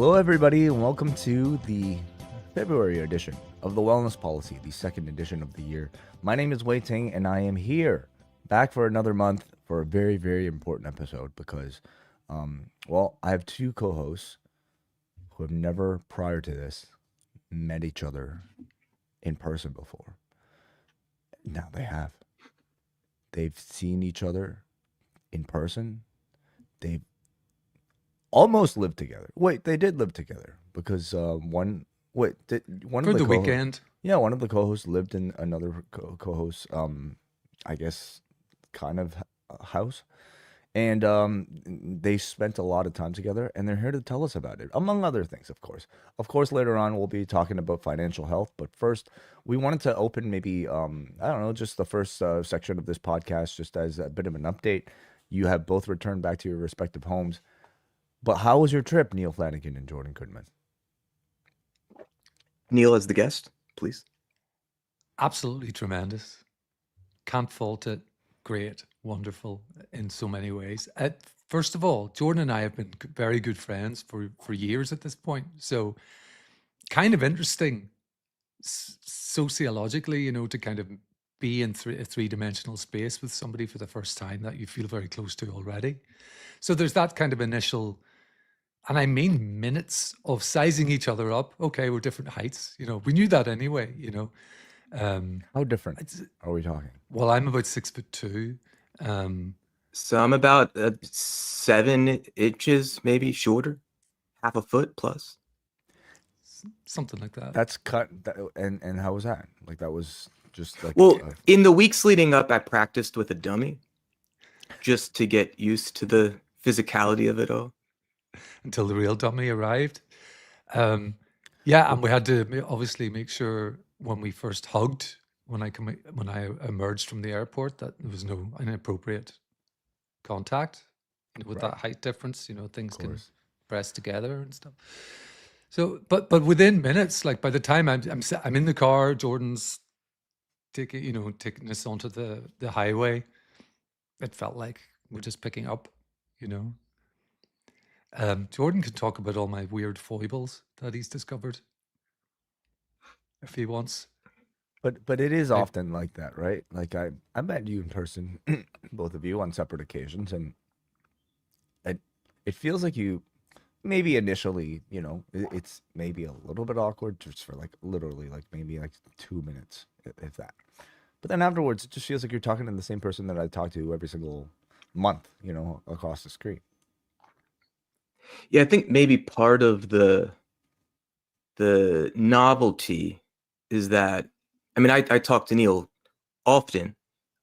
Hello, everybody, and welcome to the February edition of the Wellness Policy, the second edition of the year. My name is Wai Ting, and I am here back for another month for a very, very important episode because, I have two co-hosts who have never prior to this met each other in person before. Now they have. They've seen each other in person. They've almost lived together. Wait, they did live together because one of For the the weekend. yeah, one of the co-hosts lived in another co-host I guess kind of house. And they spent a lot of time together, and they're here to tell us about it, among other things, of course. Of course, later on, we'll be talking about financial health. But first, we wanted to open maybe, I don't know, just the first section of this podcast, just as a bit of an update. You have both returned back to your respective homes. But how was your trip, Neal Flanagan and Jordan Goodman? Neal as the guest, please. Absolutely tremendous. Can't fault it. Great. Wonderful in so many ways. First of all, Jordan and I have been very good friends for years at this point. So kind of interesting sociologically, to kind of be in a three-dimensional space with somebody for the first time that you feel very close to already. So there's that kind of initial, and I mean minutes of sizing each other up. Okay, we're different heights. We knew that anyway, How different are we talking? Well, I'm about 6'2". So I'm about 7 inches, maybe shorter, half a foot plus. Something like that. That's cut. And how was that? Like, that was just like. Well, in the weeks leading up, I practiced with a dummy just to get used to the physicality of it all. Until the real dummy arrived. Yeah, and we had to obviously make sure when we first hugged, when I emerged from the airport, that there was no inappropriate contact. With that height difference, things can press together and stuff. So, but within minutes, like by the time I'm in the car, Jordan's taking us onto the highway. It felt like we're just picking up, Jordan can talk about all my weird foibles that he's discovered if he wants. But it is often like that, right? Like I met you in person, both of you on separate occasions, and it feels like you maybe initially, it's maybe a little bit awkward just for like literally like maybe like 2 minutes, if that. But then afterwards, it just feels like you're talking to the same person that I talk to every single month, across the screen. Yeah, I think maybe part of the novelty is that, I mean, I talk to Neal often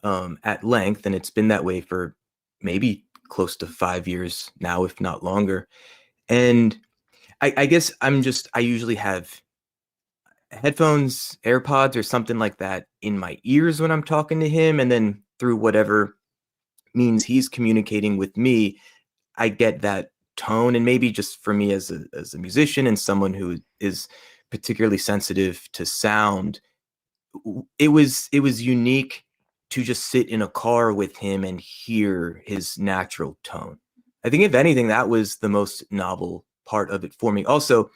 at length, and it's been that way for maybe close to 5 years now, if not longer. And I guess I usually have headphones, AirPods, or something like that in my ears when I'm talking to him. And then through whatever means he's communicating with me, I get that tone. And maybe just for me as a musician and someone who is particularly sensitive to sound, it was unique to just sit in a car with him and hear his natural tone. I think if anything, that was the most novel part of it for me. Also,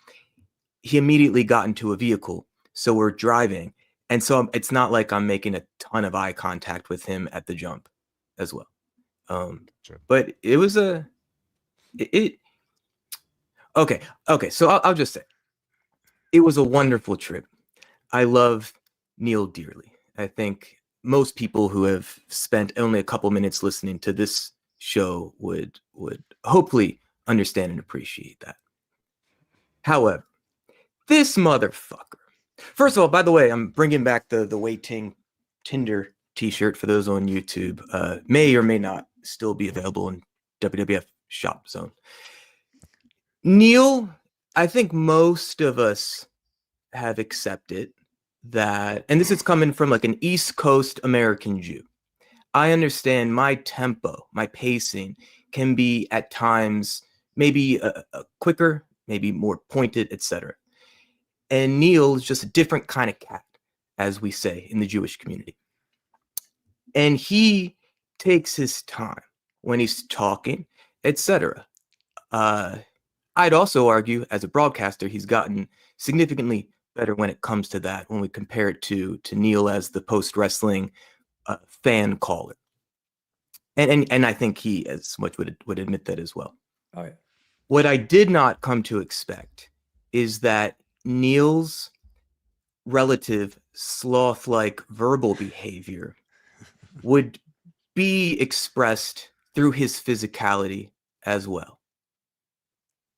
he immediately got into a vehicle, so we're driving. And so it's not like I'm making a ton of eye contact with him at the jump as well. Sure. But it was okay. So I'll just say it was a wonderful trip. I love Neal dearly. I think most people who have spent only a couple minutes listening to this show would hopefully understand and appreciate that. However, this motherfucker. First of all, by the way, I'm bringing back the Wai Ting Tinder t-shirt for those on YouTube. May or may not still be available in WWF Shop Zone. Neal, I think most of us have accepted that, and this is coming from like an East Coast American Jew. I understand my tempo, my pacing can be at times maybe a quicker, maybe more pointed, etc. And Neal is just a different kind of cat, as we say in the Jewish community. And he takes his time when he's talking, etc. I'd also argue, as a broadcaster, he's gotten significantly better when it comes to that, when we compare it to Neal as the post-wrestling fan caller. And I think he as much would admit that as well. Oh, yeah. What I did not come to expect is that Neal's relative sloth-like verbal behavior would be expressed through his physicality as well.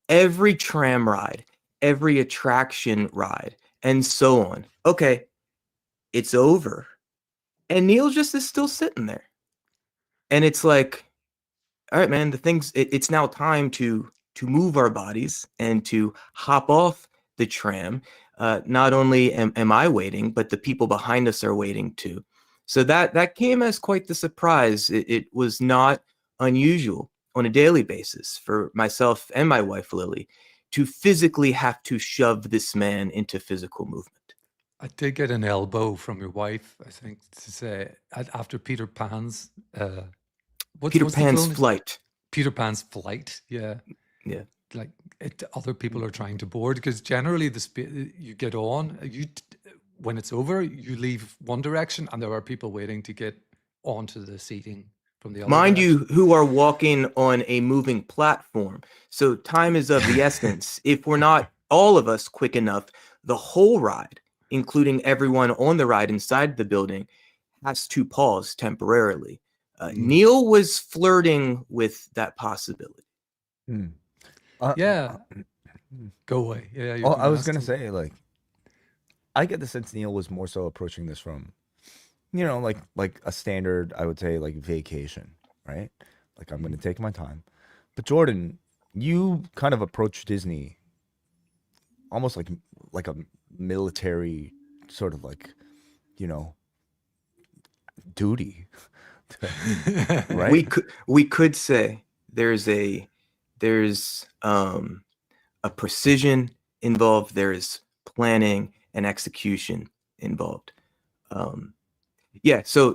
Every tram ride, every attraction ride, and so on. Okay, it's over. And Neal just is still sitting there. And it's like, all right, man, it's now time to move our bodies and to hop off the tram. Not only am I waiting, but the people behind us are waiting too. So that came as quite the surprise. It was not unusual on a daily basis for myself and my wife, Lily, to physically have to shove this man into physical movement. I did get an elbow from your wife, I think, to say after Peter Pan's Peter Pan's Flight. Peter Pan's Flight, yeah. Yeah. Like other people are trying to board, because generally you get on, when it's over, you leave one direction and there are people waiting to get onto the seating from the other Mind direction. you, who are walking on a moving platform. So time is of the essence. If we're not, all of us, quick enough, the whole ride, including everyone on the ride inside the building, has to pause temporarily. Neal was flirting with that possibility. Yeah. Go away. Yeah. Well, I was going to say, like, I get the sense Neal was more so approaching this from, like a standard, I would say, like, vacation, right? Like, I'm going to take my time. But Jordan, you kind of approach Disney almost like a military sort of, like, duty. Right? We could say there's a precision involved. There is planning and execution involved. So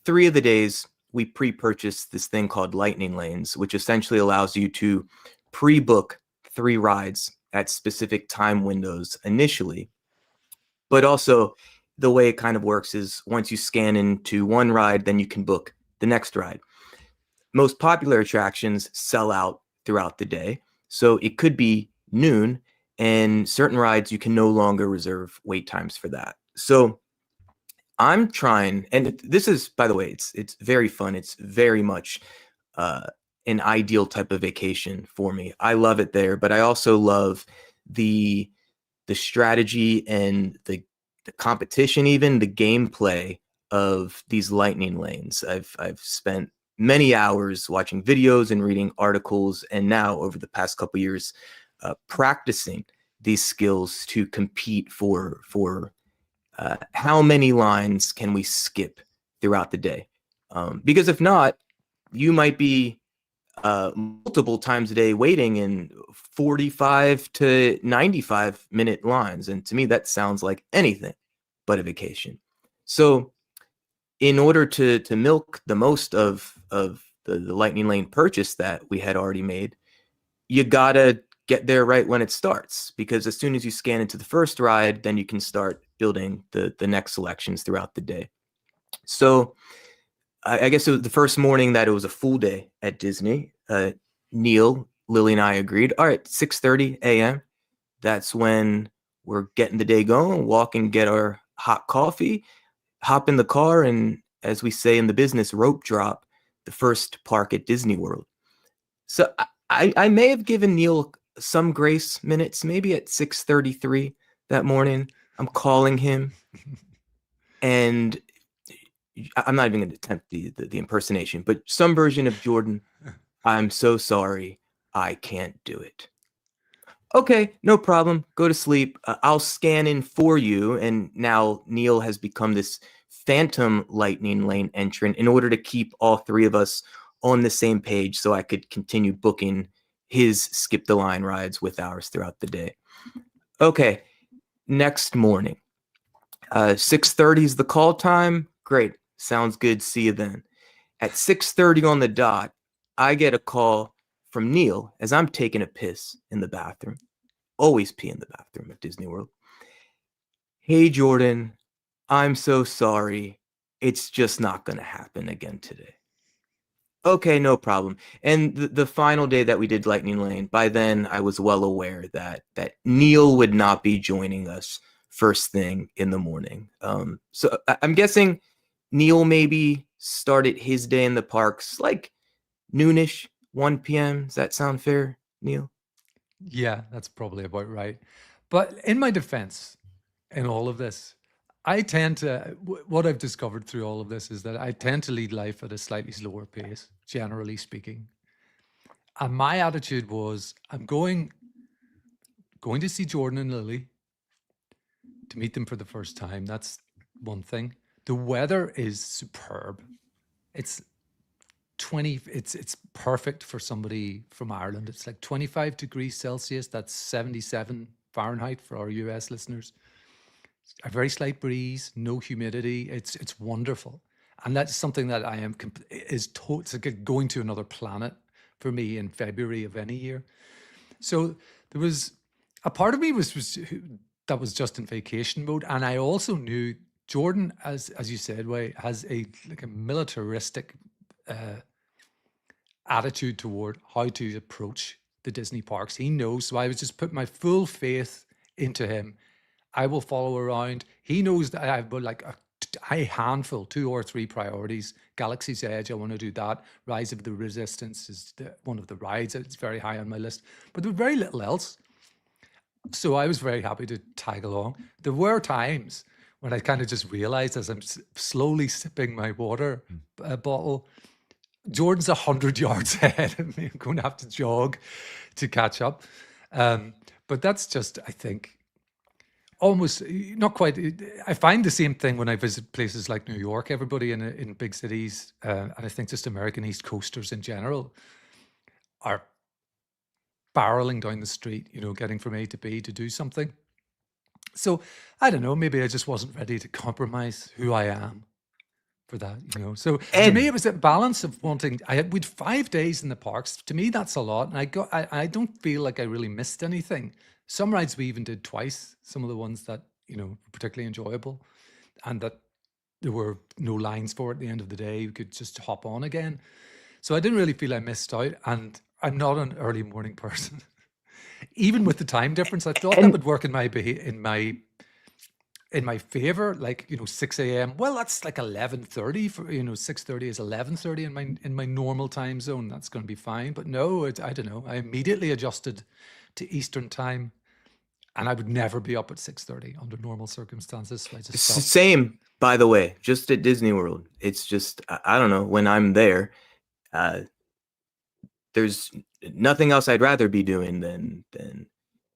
3 of the days we pre-purchased this thing called Lightning Lanes, which essentially allows you to pre-book 3 rides at specific time windows initially. But also, the way it kind of works is once you scan into one ride, then you can book the next ride. Most popular attractions sell out throughout the day. So it could be noon, and certain rides you can no longer reserve wait times for that. So I'm trying, and this is, by the way, it's very fun. It's very much an ideal type of vacation for me. I love it there, but I also love the strategy and the competition, even the gameplay of these lightning lanes. I've spent many hours watching videos and reading articles, and now over the past couple years, practicing these skills to compete for how many lines can we skip throughout the day? Because if not, you might be multiple times a day waiting in 45 to 95 minute lines. And to me, that sounds like anything but a vacation. So in order to milk the most of the Lightning Lane purchase that we had already made, you gotta get there right when it starts, because as soon as you scan into the first ride, then you can start building the next selections throughout the day. So I guess it was the first morning that it was a full day at Disney. Neal, Lily, and I agreed, all right, 6:30 a.m. That's when we're getting the day going, walk and get our hot coffee, hop in the car, and as we say in the business, rope drop the first park at Disney World. So I may have given Neal some grace minutes, maybe at 6:33 that morning. I'm calling him, and I'm not even going to attempt the impersonation, but some version of Jordan, I'm so sorry, I can't do it. Okay, no problem. Go to sleep. I'll scan in for you. And now Neal has become this phantom Lightning Lane entrant in order to keep all 3 of us on the same page so I could continue booking his skip the line rides with ours throughout the day. Okay, next morning. 6:30 is the call time. Great. Sounds good. See you then. At 6:30 on the dot, I get a call from Neal as I'm taking a piss in the bathroom. Always pee in the bathroom at Disney World. Hey, Jordan, I'm so sorry. It's just not going to happen again today. Okay, no problem. And the final day that we did Lightning Lane, by then I was well aware that Neal would not be joining us first thing in the morning. So I'm guessing Neal maybe started his day in the parks like noonish, 1 p.m. Does that sound fair, Neal? Yeah, that's probably about right. But in my defense, in all of this, I tend to, what I've discovered through all of this is that I tend to lead life at a slightly slower pace, generally speaking. And my attitude was, I'm going to see Jordan and Lily, to meet them for the first time. That's one thing. The weather is superb. It's it's perfect for somebody from Ireland. It's like 25 degrees Celsius. That's 77 Fahrenheit for our US listeners. A very slight breeze, no humidity. It's wonderful. And that's something that I am it's like going to another planet for me in February of any year. So there was a part of me that was just in vacation mode, and I also knew Jordan, as you said, has a militaristic attitude toward how to approach the Disney parks. He knows, so I was just put my full faith into him. I will follow around. He knows that I've got like a handful, 2 or 3 priorities. Galaxy's Edge, I want to do that. Rise of the Resistance is one of the rides. It's very high on my list, but there was very little else. So I was very happy to tag along. There were times when I kind of just realized as I'm slowly sipping my water bottle, Jordan's 100 yards ahead of me. I'm going to have to jog to catch up. But that's just, I think, almost not quite. I find the same thing when I visit places like New York. Everybody in big cities, and I think just American East Coasters in general, are barreling down the street, getting from A to B to do something. So I don't know, maybe I just wasn't ready to compromise who I am for that, So to me, it was a balance of wanting. We'd 5 days in the parks. To me, that's a lot, and I don't feel like I really missed anything. Some rides we even did twice. Some of the ones that were particularly enjoyable, and that there were no lines for at the end of the day. You could just hop on again. So I didn't really feel I missed out, and I'm not an early morning person. Even with the time difference, I thought that would work in my favor, like 6 a.m. Well, that's like 11:30 for 6:30 is 11:30 in my normal time zone. That's going to be fine. But no, I don't know. I immediately adjusted to Eastern time, and I would never be up at 6:30 under normal circumstances. So I just same, by the way, just at Disney World. It's just I don't know, when I'm there, there's nothing else I'd rather be doing than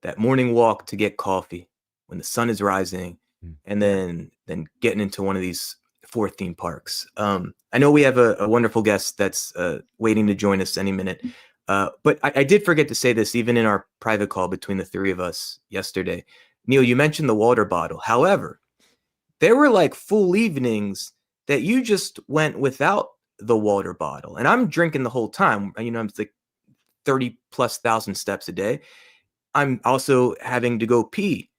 that morning walk to get coffee when the sun is rising, and then getting into one of these 4 theme parks. I know we have a wonderful guest that's waiting to join us any minute. But I did forget to say this, even in our private call between the 3 of us yesterday. Neal, you mentioned the water bottle. However, there were like full evenings that you just went without the water bottle. And I'm drinking the whole time. I'm like 30,000+ steps a day. I'm also having to go pee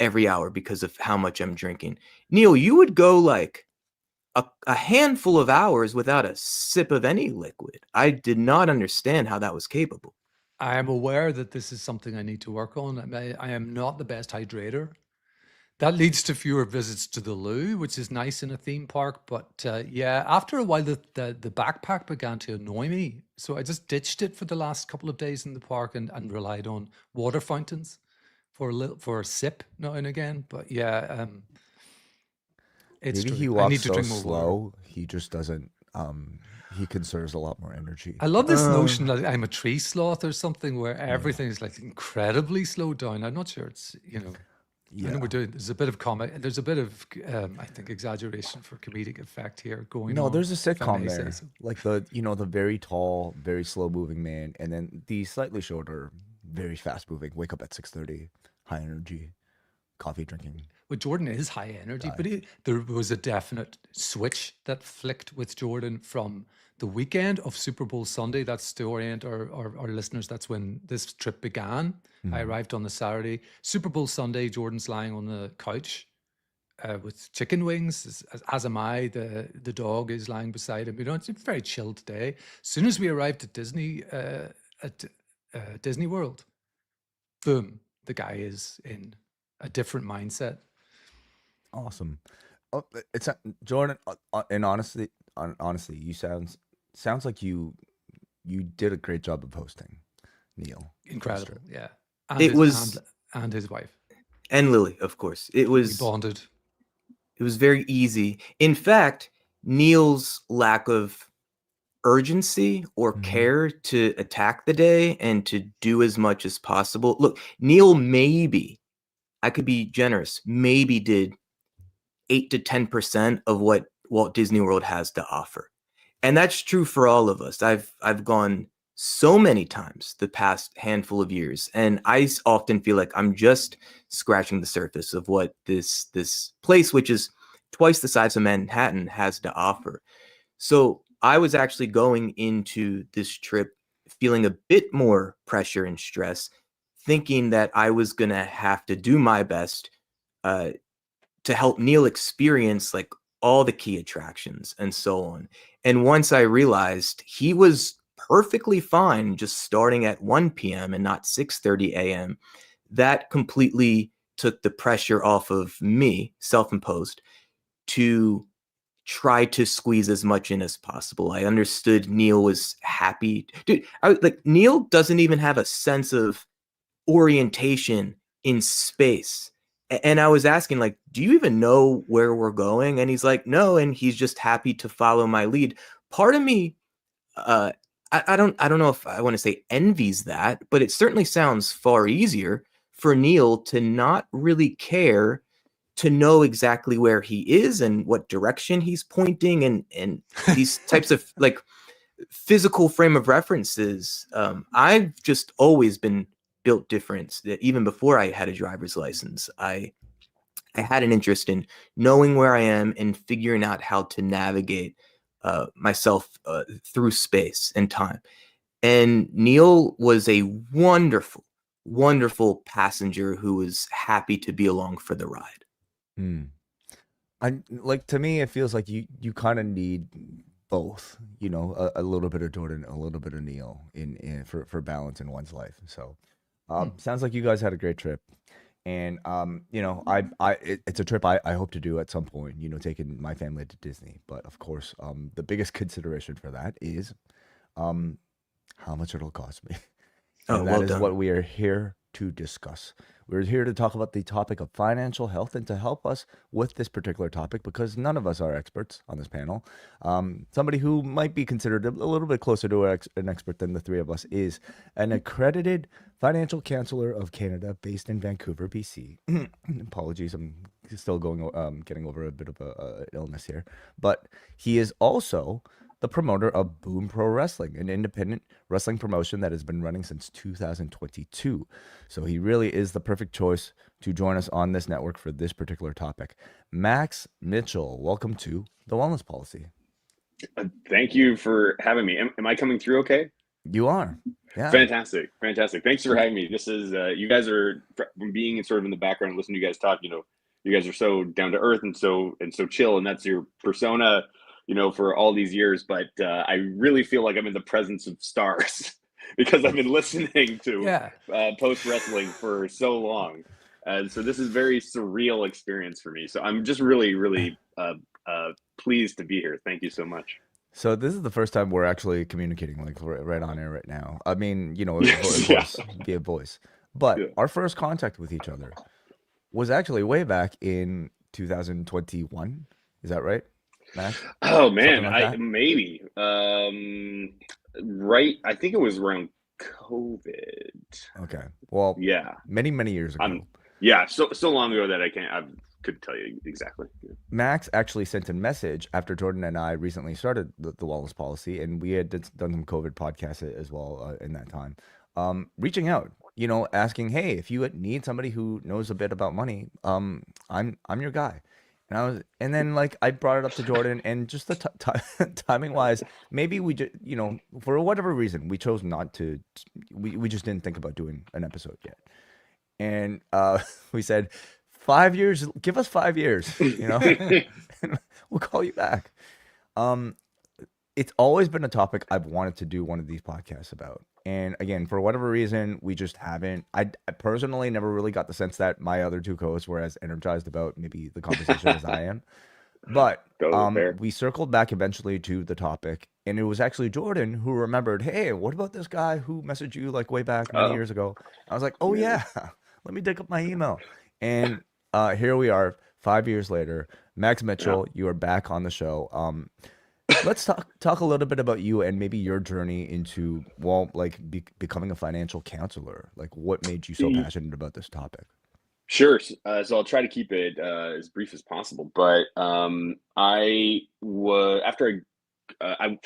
every hour because of how much I'm drinking. Neal, you would go like a handful of hours without a sip of any liquid. I did not understand how that was capable. I am aware that this is something I need to work on. I am not the best hydrator. That leads to fewer visits to the loo, which is nice in a theme park. But yeah, after a while, the backpack began to annoy me. So I just ditched it for the last couple of days in the park and relied on water fountains for a sip now and again. But yeah, it's Maybe true. he I walks need to so drink more slow. water. He just doesn't. He conserves a lot more energy. I love this notion that I'm a tree sloth or something where everything is like incredibly slowed down. I'm not sure it's, I know there's a bit of there's a bit of, I think, exaggeration for comedic effect here going No, on. there's a if I sitcom may say there, so. like the very tall, very slow moving man, and then the slightly shorter, very fast moving. Wake up at 6:30, high energy, coffee drinking. Well, Jordan is high energy, guy. but there was a definite switch that flicked with Jordan from the weekend of Super Bowl Sunday. That's to orient our listeners. That's when this trip began. I Mhm. arrived on the Saturday. Super Bowl Sunday, Jordan's lying on the couch with chicken wings, as am I. The dog is lying beside him. You know, it's a very chilled day. As soon as we arrived at Disney World, boom, the guy is in a different mindset. Awesome. Oh, it's Jordan. And honestly, you sounds like you did a great job of hosting, Neal. Incredible, yeah. And It was, and his wife. and Lily, of course. It We was bonded. very easy. In fact, Neil's lack of urgency or Mhm. care to attack the day and to do as much as possible. Look, Neil maybe, I could be generous, maybe did 8 to 10% of what Walt Disney World has to offer. And that's true for all of us. I've gone so many times the past handful of years, and I often feel like I'm just scratching the surface of what this place, which is twice the size of Manhattan, has to offer. So I was actually going into this trip feeling a bit more pressure and stress, thinking that I was gonna have to do my best uh, to help Neil experience like all the key attractions and so on. And once I realized he was perfectly fine just starting at 1 p.m. and not 6:30 a.m., that completely took the pressure off of me, self-imposed, to try to squeeze as much in as possible. I understood Neil was happy. Dude, like Neil doesn't even have a sense of orientation in space. And I was asking, like, do you even know where we're going? And he's like, no, and he's just happy to follow my lead. Part of me, uh, I don't know if I want to say envies that, but it certainly sounds far easier for Neil to not really care, to know exactly where he is and what direction he's pointing, and these types of like physical frame of references. I've just always been built different. Even before I had a driver's license, I had an interest in knowing where I am and figuring out how to navigate myself through space and time. And Neil was a wonderful, wonderful passenger who was happy to be along for the ride. Hmm. I like to me, it feels like you kind of need both. You know, a little bit of Jordan, a little bit of Neal in for balance in one's life. So, sounds like you guys had a great trip. And you know, it's a trip I hope to do at some point. You know, taking my family to Disney. But of course, the biggest consideration for that is um how much it'll cost me. Oh, And that well is what done. we are here to discuss. We're here to talk about the topic of financial health and to help us with this particular topic because none of us are experts on this panel. Somebody who might be considered a little bit closer to an expert than the three of us is an accredited financial counselor of Canada based in Vancouver, BC. Apologies, I'm still getting over a bit of a illness here. But he is also the promoter of Boom Pro Wrestling, an independent wrestling promotion that has been running since 2022. So he really is the perfect choice to join us on this network for this particular topic. Max Mitchell, welcome to The Wellness Policy. Thank you for having me. Am I coming through okay? You are. Yeah. Fantastic. Fantastic. Thanks for having me. This is, you guys are, from being sort of in the background and listening to you guys talk, you know, you guys are so down to earth and so chill. And that's your persona, you know, for all these years. But I really feel like I'm in the presence of stars because I've been listening to Yeah. post wrestling for so long. So this is very surreal experience for me. So I'm just really, really pleased to be here. Thank you so much. So this is the first time we're actually communicating like right on air right now. I mean, you know, Yes, yeah. via voice. But Yeah. our first contact with each other was actually way back in 2021. Is that right, Max? Oh Something man, like that? maybe right. I think it was around COVID. Okay. Well, Yeah, many, many years ago. yeah. So long ago that I couldn't tell you exactly. Yeah. Max actually sent a message after Jordan and I recently started the Wellness Policy, and we had done some COVID podcasts as well in that time, reaching out asking, hey, if you need somebody who knows a bit about money, I'm your guy. And then like I brought it up to Jordan, and just the timing wise, maybe we just, for whatever reason, we chose not to. We just didn't think about doing an episode yet, and we said 5 years. Give us 5 years, and we'll call you back. Um, it's always been a topic I've wanted to do one of these podcasts about. And again, for whatever reason, we just haven't. I personally never really got the sense that my other two co-hosts were as energized about maybe the conversation as I am. But Totally fair. we circled back eventually to the topic, and it was actually Jordan who remembered, hey, what about this guy who messaged you like way back many years ago? I was like, oh yeah, let me dig up my email. And here we are, 5 years later. Max Mitchell, you are back on the show. Let's talk a little bit about you and maybe your journey into, well, like becoming a financial counselor. Like, what made you so passionate about this topic? Sure. So I'll try to keep it as brief as possible. But I was after I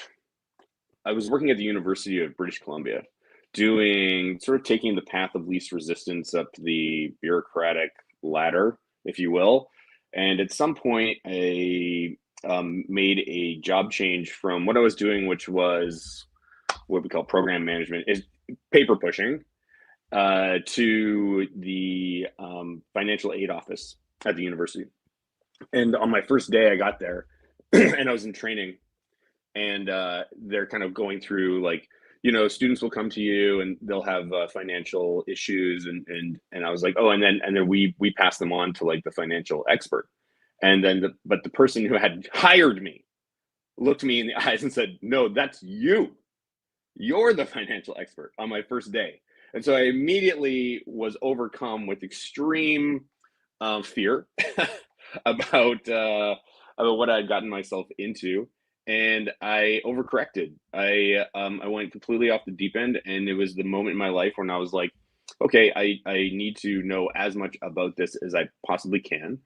was working at the University of British Columbia, doing sort of taking the path of least resistance up the bureaucratic ladder, if you will. And at some point, I made a job change from what I was doing, which was what we call program management, is paper pushing, to the financial aid office at the university. And on my first day, I got there, and I was in training, and they're kind of going through like, students will come to you and they'll have financial issues, and I was like, oh, and then we pass them on to like the financial expert, and then but the person who had hired me looked me in the eyes and said, no, that's you. You're the financial expert, on my first day. And so I immediately was overcome with extreme fear about what I had gotten myself into, and I overcorrected. I went completely off the deep end, and it was the moment in my life when I was like, okay, I need to know as much about this as I possibly can.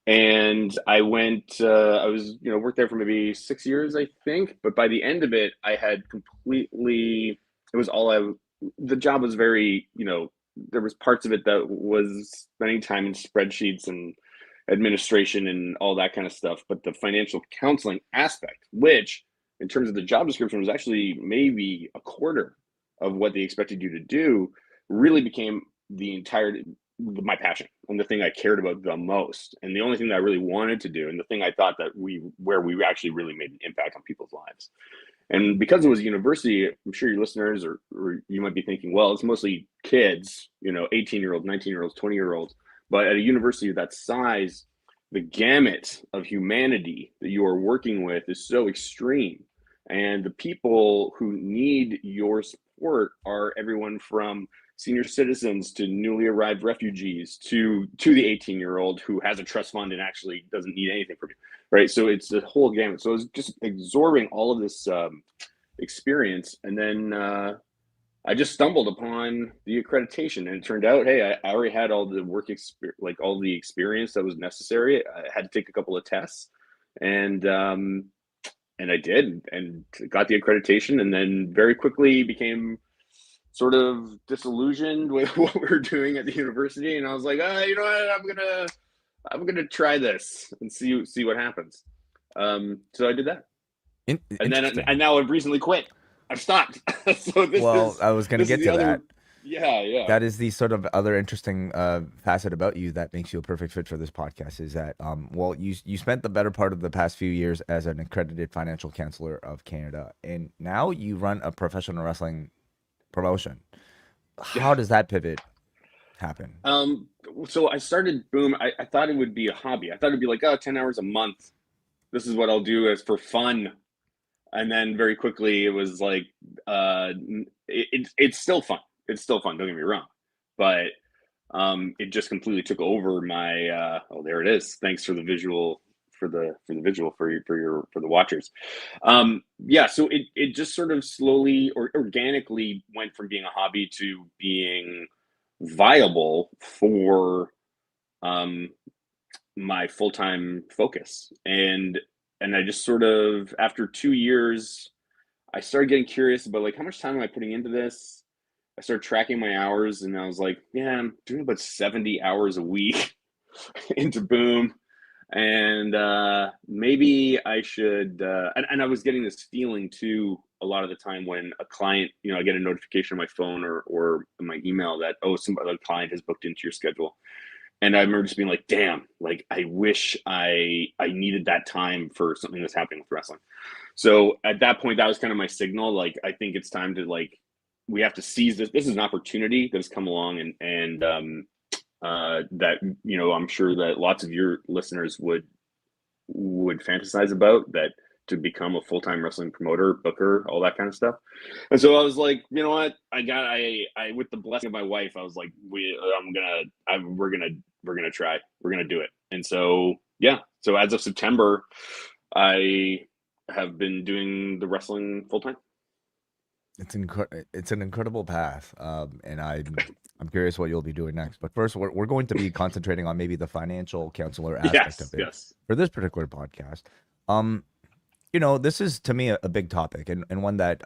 And I went, I was, worked there for maybe 6 years, I think. But by the end of it, I had completely, it was all the job was very, there was parts of it that was spending time in spreadsheets and administration and all that kind of stuff. But the financial counseling aspect, which in terms of the job description was actually maybe a quarter of what they expected you to do, really became the entire my passion and the thing I cared about the most, and the only thing that I really wanted to do, and the thing I thought that where we actually really made an impact on people's lives. And because it was a university, I'm sure your listeners or you might be thinking, well, it's mostly kids, 18-year-olds, 19-year-olds, 20-year-olds. But at a university of that size, the gamut of humanity that you are working with is so extreme. And the people who need your support are everyone from senior citizens to newly arrived refugees to the 18-year-old who has a trust fund and actually doesn't need anything from you, right? So it's the whole gamut. So it's just absorbing all of this experience, and then I just stumbled upon the accreditation, and it turned out, hey, I already had all the work experience, like all the experience that was necessary. I had to take a couple of tests, and I did, and got the accreditation, and then very quickly became sort of disillusioned with what we were doing at the university, and I was like, you know what, I'm gonna try this and see what happens. So I did that, and now I've recently quit. I've stopped. So I was gonna get to that. Yeah. That is the sort of other interesting facet about you that makes you a perfect fit for this podcast, is that, you spent the better part of the past few years as an accredited financial counselor of Canada, and now you run a professional wrestling promotion. How does that pivot happen? So I started Boom. I thought it would be a hobby. I thought it'd be like, 10 hours a month. This is what I'll do as for fun. And then very quickly it was like, it's still fun. It's still fun. Don't get me wrong, but it just completely took over my. There it is. Thanks for the visual. For the visual for the watchers. So it just sort of slowly or organically went from being a hobby to being viable for my full-time focus. And I just sort of, after 2 years, I started getting curious about like, how much time am I putting into this? I started tracking my hours, and I was like, yeah, I'm doing about 70 hours a week into Boom. And maybe I should, and I was getting this feeling too a lot of the time when a client, I get a notification on my phone or my email that, oh, some other client has booked into your schedule. And I remember just being like, damn, like I wish I needed that time for something that's happening with wrestling. So at that point, that was kind of my signal. Like, I think it's time to we have to seize this. This is an opportunity that has come along, and that I'm sure that lots of your listeners would fantasize about, that to become a full-time wrestling promoter, booker, all that kind of stuff. And so I was like, you know what, I with the blessing of my wife, I was like, we're gonna try, we're gonna do it. And so yeah, so as of September, I have been doing the wrestling full-time. It's an incredible path, and I'm curious what you'll be doing next. But first, we're going to be concentrating on maybe the financial counselor aspect of it for this particular podcast. This is to me a big topic, and one that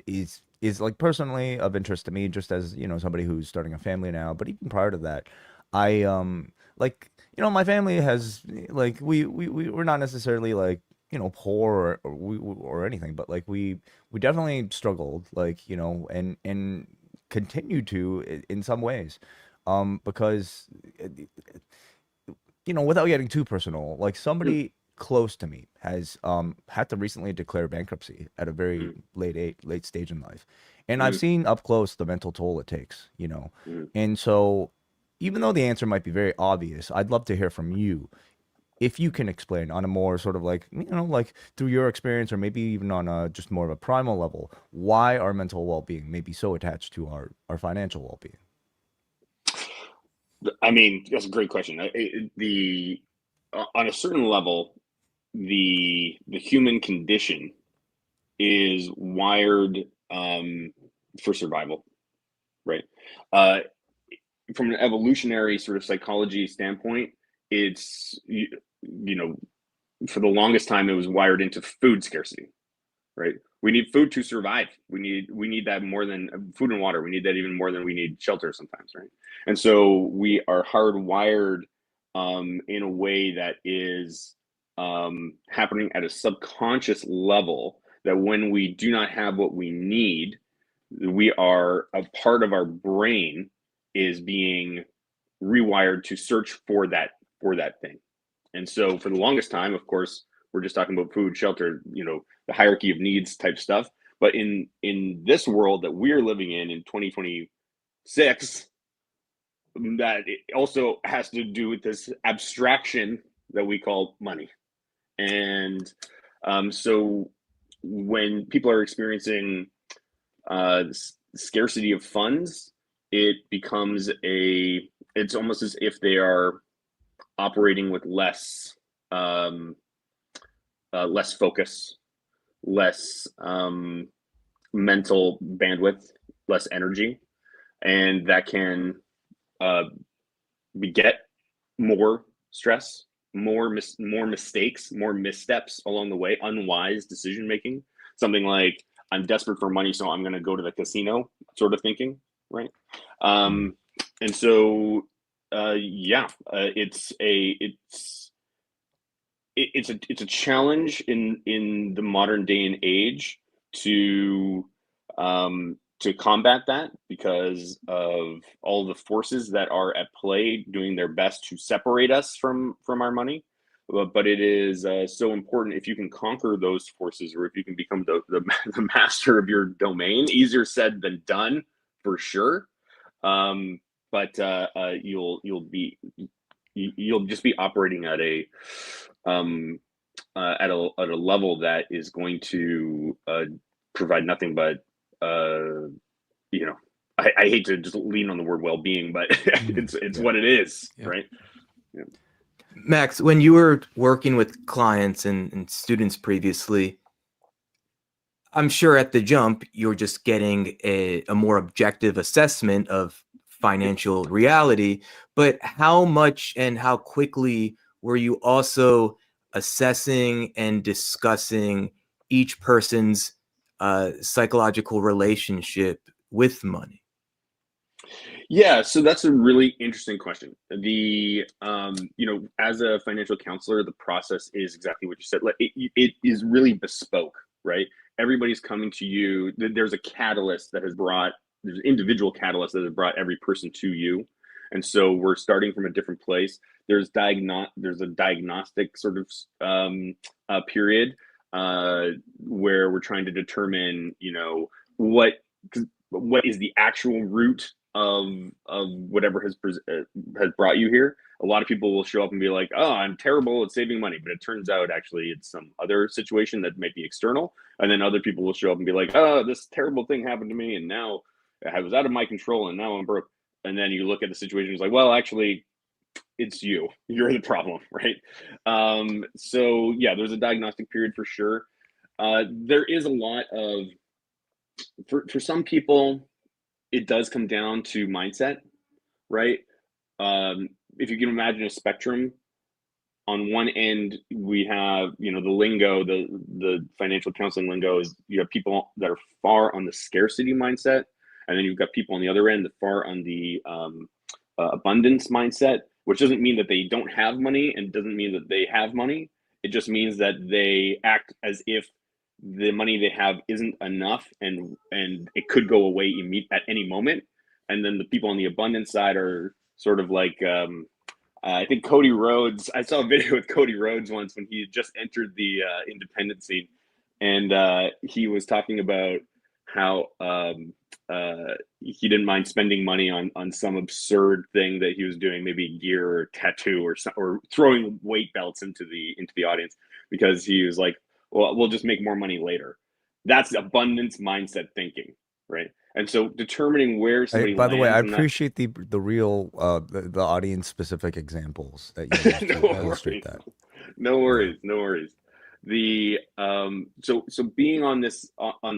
is like personally of interest to me, just as somebody who's starting a family now. But even prior to that, I my family has we're not necessarily like poor or anything, but like we definitely struggled, and continue to in some ways, because without getting too personal, like somebody close to me has had to recently declare bankruptcy at a very late stage in life, and I've seen up close the mental toll it takes, and so even though the answer might be very obvious, I'd love to hear from you. If you can explain on a more sort of like through your experience, or maybe even on a just more of a primal level, why our mental well-being may be so attached to our financial well-being. I mean, that's a great question. On a certain level, the human condition is wired for survival, right? From an evolutionary sort of psychology standpoint, it's for the longest time it was wired into food scarcity, right? We need food to survive. We need that more than food and water. We need that even more than we need shelter sometimes, right? And so we are hardwired in a way that is happening at a subconscious level, that when we do not have what we need, a part of our brain is being rewired to search for that thing. And so for the longest time, of course, we're just talking about food, shelter, the hierarchy of needs type stuff. But in this world that we're living in 2026, that it also has to do with this abstraction that we call money. And so when people are experiencing scarcity of funds, it becomes it's almost as if they are operating with less focus, less mental bandwidth, less energy, and that can beget more stress, more mistakes, more missteps along the way, unwise decision making. Something like, I'm desperate for money, so I'm going to go to the casino, sort of thinking, right? And so it's a challenge in the modern day and age to combat that, because of all the forces that are at play doing their best to separate us from our money. But it is so important if you can conquer those forces, or if you can become the master of your domain. Easier said than done, for sure. But you'll just be operating at a level that is going to provide nothing but I hate to just lean on the word well-being, but it's what it is, right? Yeah. Max, when you were working with clients and students previously, I'm sure at the jump you're just getting a more objective assessment of financial reality, but how much and how quickly were you also assessing and discussing each person's psychological relationship with money? Yeah, so that's a really interesting question. As a financial counselor, the process is exactly what you said. Like it is really bespoke, right? Everybody's coming to you. There's a catalyst that has brought, there's an individual catalyst that has brought every person to you. And so we're starting from a different place. There's a diagnostic sort of period where we're trying to determine, what is the actual root of whatever has brought you here. A lot of people will show up and be like, "Oh, I'm terrible at saving money," but it turns out actually it's some other situation that might be external. And then other people will show up and be like, "Oh, this terrible thing happened to me, and now I was out of my control, and now I'm broke." And then you look at the situation, it's like, well, actually, it's you. You're the problem, right? So yeah, there's a diagnostic period for sure. There is a lot of for some people, it does come down to mindset, right? If you can imagine a spectrum, on one end we have, the lingo, the financial counseling lingo is, you have people that are far on the scarcity mindset, and then you've got people on the other end that far on the abundance mindset, which doesn't mean that they don't have money and doesn't mean that they have money. It just means that they act as if the money they have isn't enough, and it could go away at any moment. And then the people on the abundance side are sort of like, I think Cody Rhodes, I saw a video with Cody Rhodes once when he had just entered the independent scene, and he was talking about how he didn't mind spending money on some absurd thing that he was doing, maybe gear or tattoo or throwing weight belts into the audience, because he was like, well, we'll just make more money later. That's abundance mindset thinking, right? And so determining where somebody By the way, I lands in that- appreciate the real the audience specific examples that you used to illustrate that. No worries. The so being on the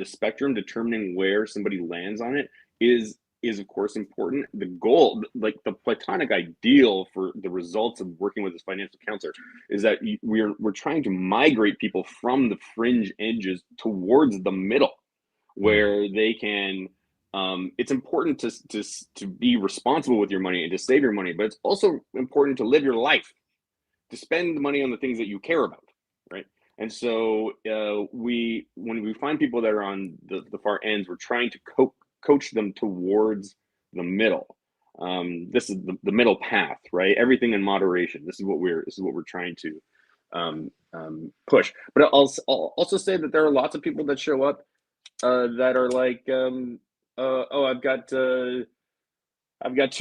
spectrum, determining where somebody lands on it is of course important. The goal, like the platonic ideal for the results of working with this financial counselor, is that we're trying to migrate people from the fringe edges towards the middle, where they can. It's important to be responsible with your money and to save your money, but it's also important to live your life, to spend the money on the things that you care about, right? And so when we find people that are on the far ends, we're trying to coach them towards the middle. This is the middle path, right? Everything in moderation. This is what we're trying to push. But I'll also say that there are lots of people that show up that are like, oh, I've got two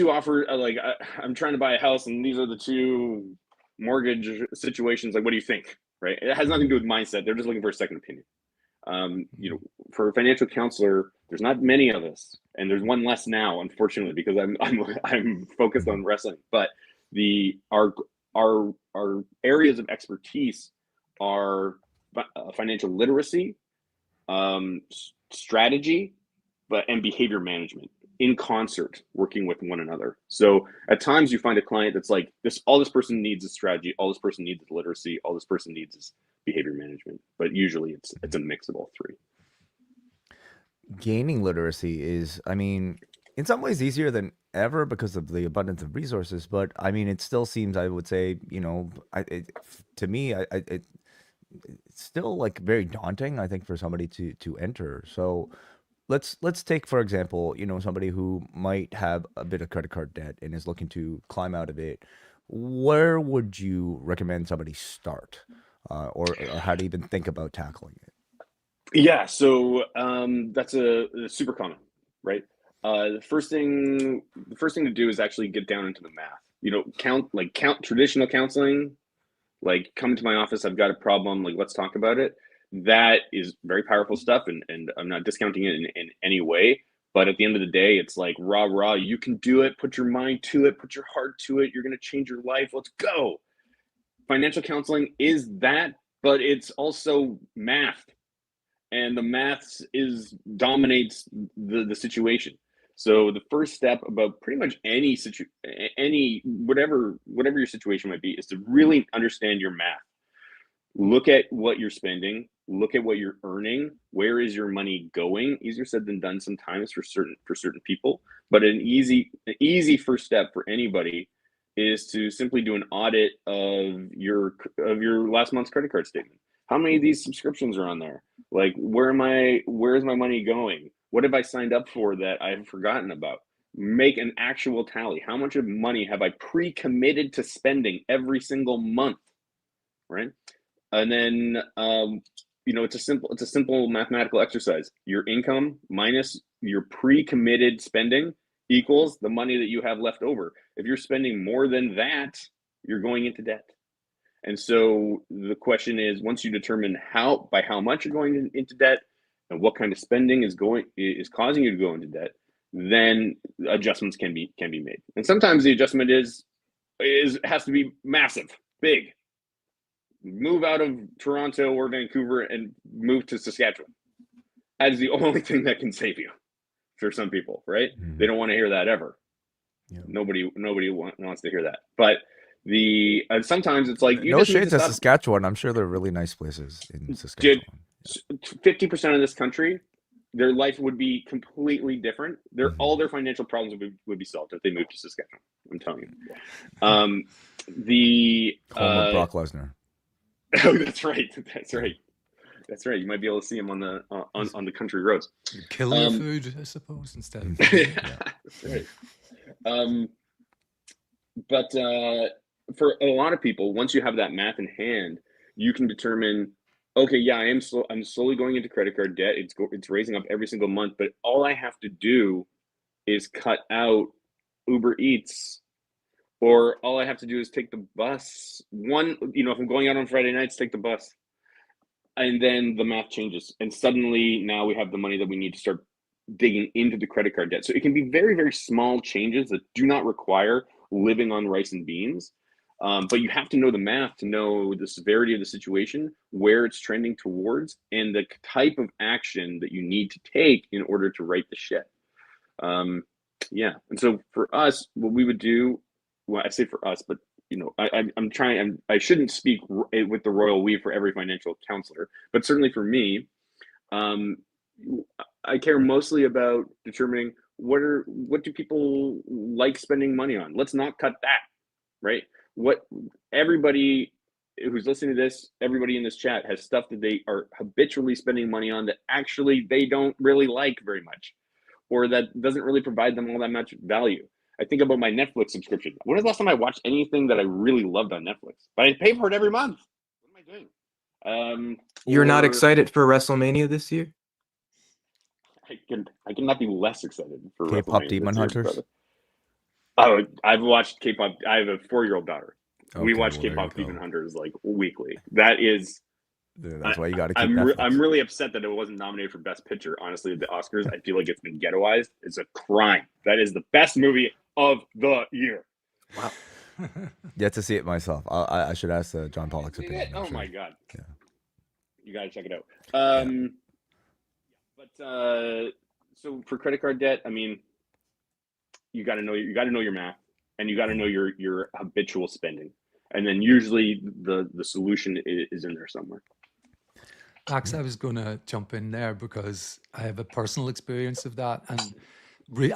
offers. I'm trying to buy a house, and these are the two mortgage situations. Like, what do you think? Right? It has nothing to do with mindset. They're just looking for a second opinion. For a financial counselor, there's not many of us, and there's one less now, unfortunately, because I'm focused on wrestling. But our areas of expertise are financial literacy, strategy, and behavior management in concert, working with one another. So at times you find a client that's like, all this person needs is strategy, all this person needs is literacy, all this person needs is behavior management. But usually it's a mix of all three. Gaining literacy is, I mean, in some ways easier than ever because of the abundance of resources. But I mean, it still seems, I would say, to me, it's still like very daunting, I think, for somebody to enter. So let's take, for example, somebody who might have a bit of credit card debt and is looking to climb out of it. Where would you recommend somebody start, or how to even think about tackling it? Yeah, so that's a super common, right? The first thing to do is actually get down into the math. Count traditional counseling, like, come to my office, I've got a problem, like, let's talk about it. That is very powerful stuff, and I'm not discounting it in any way. But at the end of the day, it's like, rah, you can do it. Put your mind to it. Put your heart to it. You're going to change your life. Let's go. Financial counseling is that, but it's also math. And the maths dominates the situation. So the first step about pretty much whatever your situation might be, is to really understand your math. Look at what you're spending, look at what you're earning. Where is your money going? Easier said than done sometimes for certain people, but an easy first step for anybody is to simply do an audit of your last month's credit card statement. How many of these subscriptions are on there? Like, where's my money going? What have I signed up for that I've forgotten about? Make an actual tally. How much of money have I pre-committed to spending every single month, right? And then it's a simple mathematical exercise. Your income minus your pre-committed spending equals the money that you have left over. If you're spending more than that, you're going into debt. And so the question is, once you determine by how much you're going into debt and what kind of spending is causing you to go into debt, then adjustments can be made. And sometimes the adjustment has to be massive, big. Move out of Toronto or Vancouver and move to Saskatchewan. That is the only thing that can save you for some people, right? Mm-hmm. They don't want to hear that ever. Yeah. Nobody wants to hear that. But sometimes it's like, no shade to Saskatchewan. I'm sure they're really nice places in Saskatchewan. 50% of this country, their life would be completely different. All their financial problems would be solved if they moved to Saskatchewan. I'm telling you. Home of Brock Lesnar. Oh, that's right. You might be able to see him on the country roads. Killer food, I suppose, instead. That's right. But for a lot of people, once you have that math in hand, you can determine, okay, yeah, I'm slowly going into credit card debt. It's raising up every single month, but all I have to do is cut out Uber Eats, or all I have to do is take the bus. If I'm going out on Friday nights, take the bus. And then the math changes. And suddenly now we have the money that we need to start digging into the credit card debt. So it can be very, very small changes that do not require living on rice and beans. But you have to know the math to know the severity of the situation, where it's trending towards, and the type of action that you need to take in order to right the ship. And so for us, what we would do, well, I say for us, but I shouldn't speak with the royal we for every financial counselor, but certainly for me, I care mostly about determining what do people like spending money on. Let's not cut that, right? What everybody who's listening to this, everybody in this chat has stuff that they are habitually spending money on that actually they don't really like very much, or that doesn't really provide them all that much value. I think about my Netflix subscription. When was the last time I watched anything that I really loved on Netflix? But I pay for it every month. What am I doing? You're not excited for WrestleMania this year? I cannot be less excited for K-pop WrestleMania Demon Hunters. Oh, I've watched K-pop. I have a 4-year-old daughter. Okay, we watch K-pop Demon Hunters like weekly. That is. That's why you got to keep. I'm really upset that it wasn't nominated for Best Picture. Honestly, at the Oscars, I feel like it's been ghettoized. It's a crime. That is the best movie of the year. Wow. Yet to see it myself. I should ask John Pollock's opinion. Oh my god. Yeah. You got to check it out. But so for credit card debt, I mean, you got to know your math, and you got to know your habitual spending, and then usually the solution is in there somewhere. Max, I was going to jump in there because I have a personal experience of that, and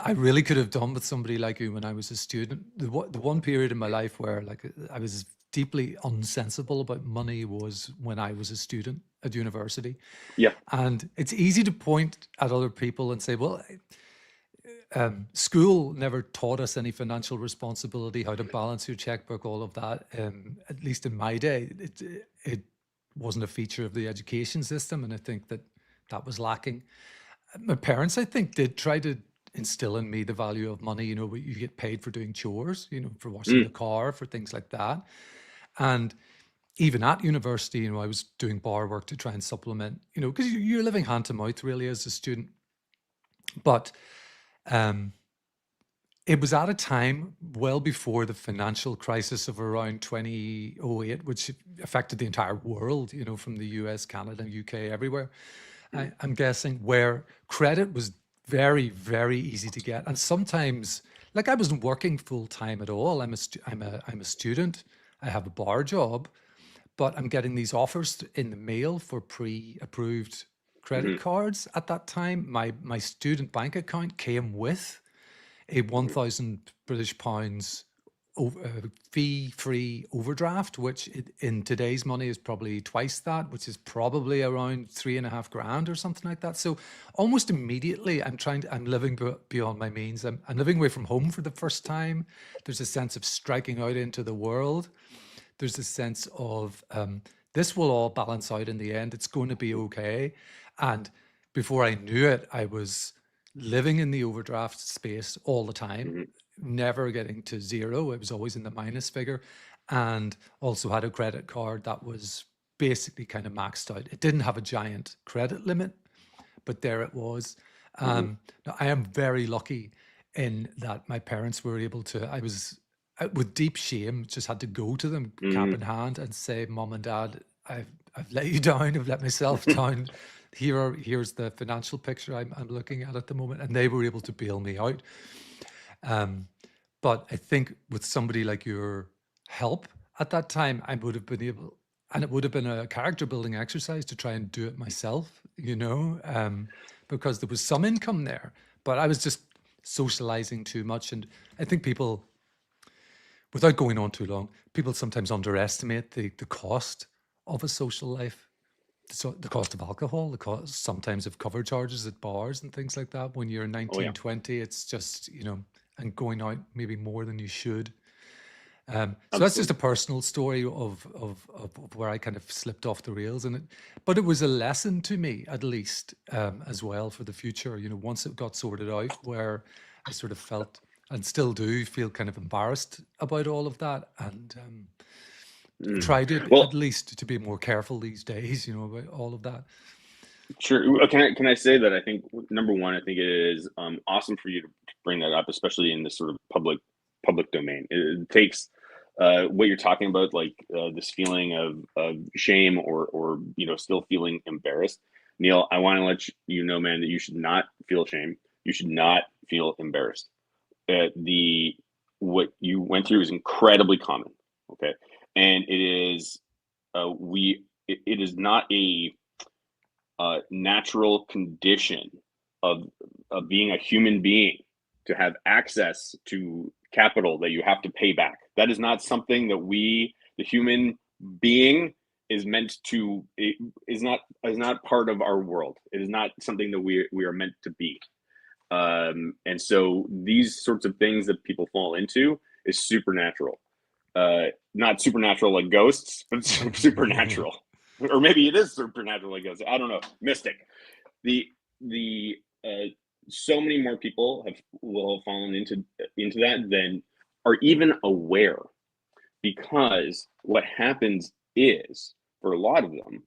I really could have done with somebody like you when I was a student. The one period in my life where I was deeply unsensible about money was when I was a student at university. Yeah. And it's easy to point at other people and say, well, school never taught us any financial responsibility, how to balance your checkbook, all of that. At least in my day, it wasn't a feature of the education system. And I think that was lacking. My parents, I think, did try to instill in me the value of money. You get paid for doing chores, for washing the car, for things like that. And even at university, I was doing bar work to try and supplement, because you're living hand to mouth really as a student. But it was at a time well before the financial crisis of around 2008, which affected the entire world, from the US, Canada, UK, everywhere. I'm guessing, where credit was very, very easy to get. And sometimes, I wasn't working full time at all. I'm a student. I have a bar job, but I'm getting these offers in the mail for pre-approved credit cards. At that time, my student bank account came with a 1,000 British pounds fee-free overdraft, which in today's money is probably twice that, which is probably around 3.5 grand or something like that. So almost immediately, I'm living beyond my means. I'm living away from home for the first time. There's a sense of striking out into the world. There's a sense of this will all balance out in the end. It's going to be okay. And before I knew it, I was living in the overdraft space all the time, never getting to zero. It was always in the minus figure, and also had a credit card that was basically kind of maxed out. It didn't have a giant credit limit, but there it was. Now, I am very lucky in that my parents were able to, I was with deep shame, just had to go to them cap in hand and say, Mom and Dad, I've let you down, I've let myself down. Here's the financial picture I'm looking at the moment. And they were able to bail me out. But I think with somebody like your help at that time, I would have been able, and it would have been a character building exercise to try and do it myself, because there was some income there, but I was just socializing too much. And I think people, without going on too long, people sometimes underestimate the cost of a social life. So the cost of alcohol, the cost sometimes of cover charges at bars and things like that. When you're 19, 20, it's just, and going out maybe more than you should. So that's just a personal story of where I kind of slipped off the rails in it. But it was a lesson to me, at least, as well for the future. Once it got sorted out, where I sort of felt, and still do feel, kind of embarrassed about all of that, and tried it at least to be more careful these days, about all of that. Sure. Can I say that I think, number one, I think it is awesome for you to bring that up, especially in this sort of public domain. It takes what you're talking about, like this feeling of shame or still feeling embarrassed. Neal, I want to let you know, man, that you should not feel shame. You should not feel embarrassed. What you went through is incredibly common. Okay. And it is it is not a natural condition of being a human being to have access to capital that you have to pay back. That is not something that the human being, is meant to. It is not part of our world. It is not something that we are meant to be. And so these sorts of things that people fall into is supernatural. Not supernatural like ghosts, but supernatural. Or maybe it is supernatural like ghosts. I don't know. Mystic. So many more people will have fallen into that than are even aware, because what happens is, for a lot of them,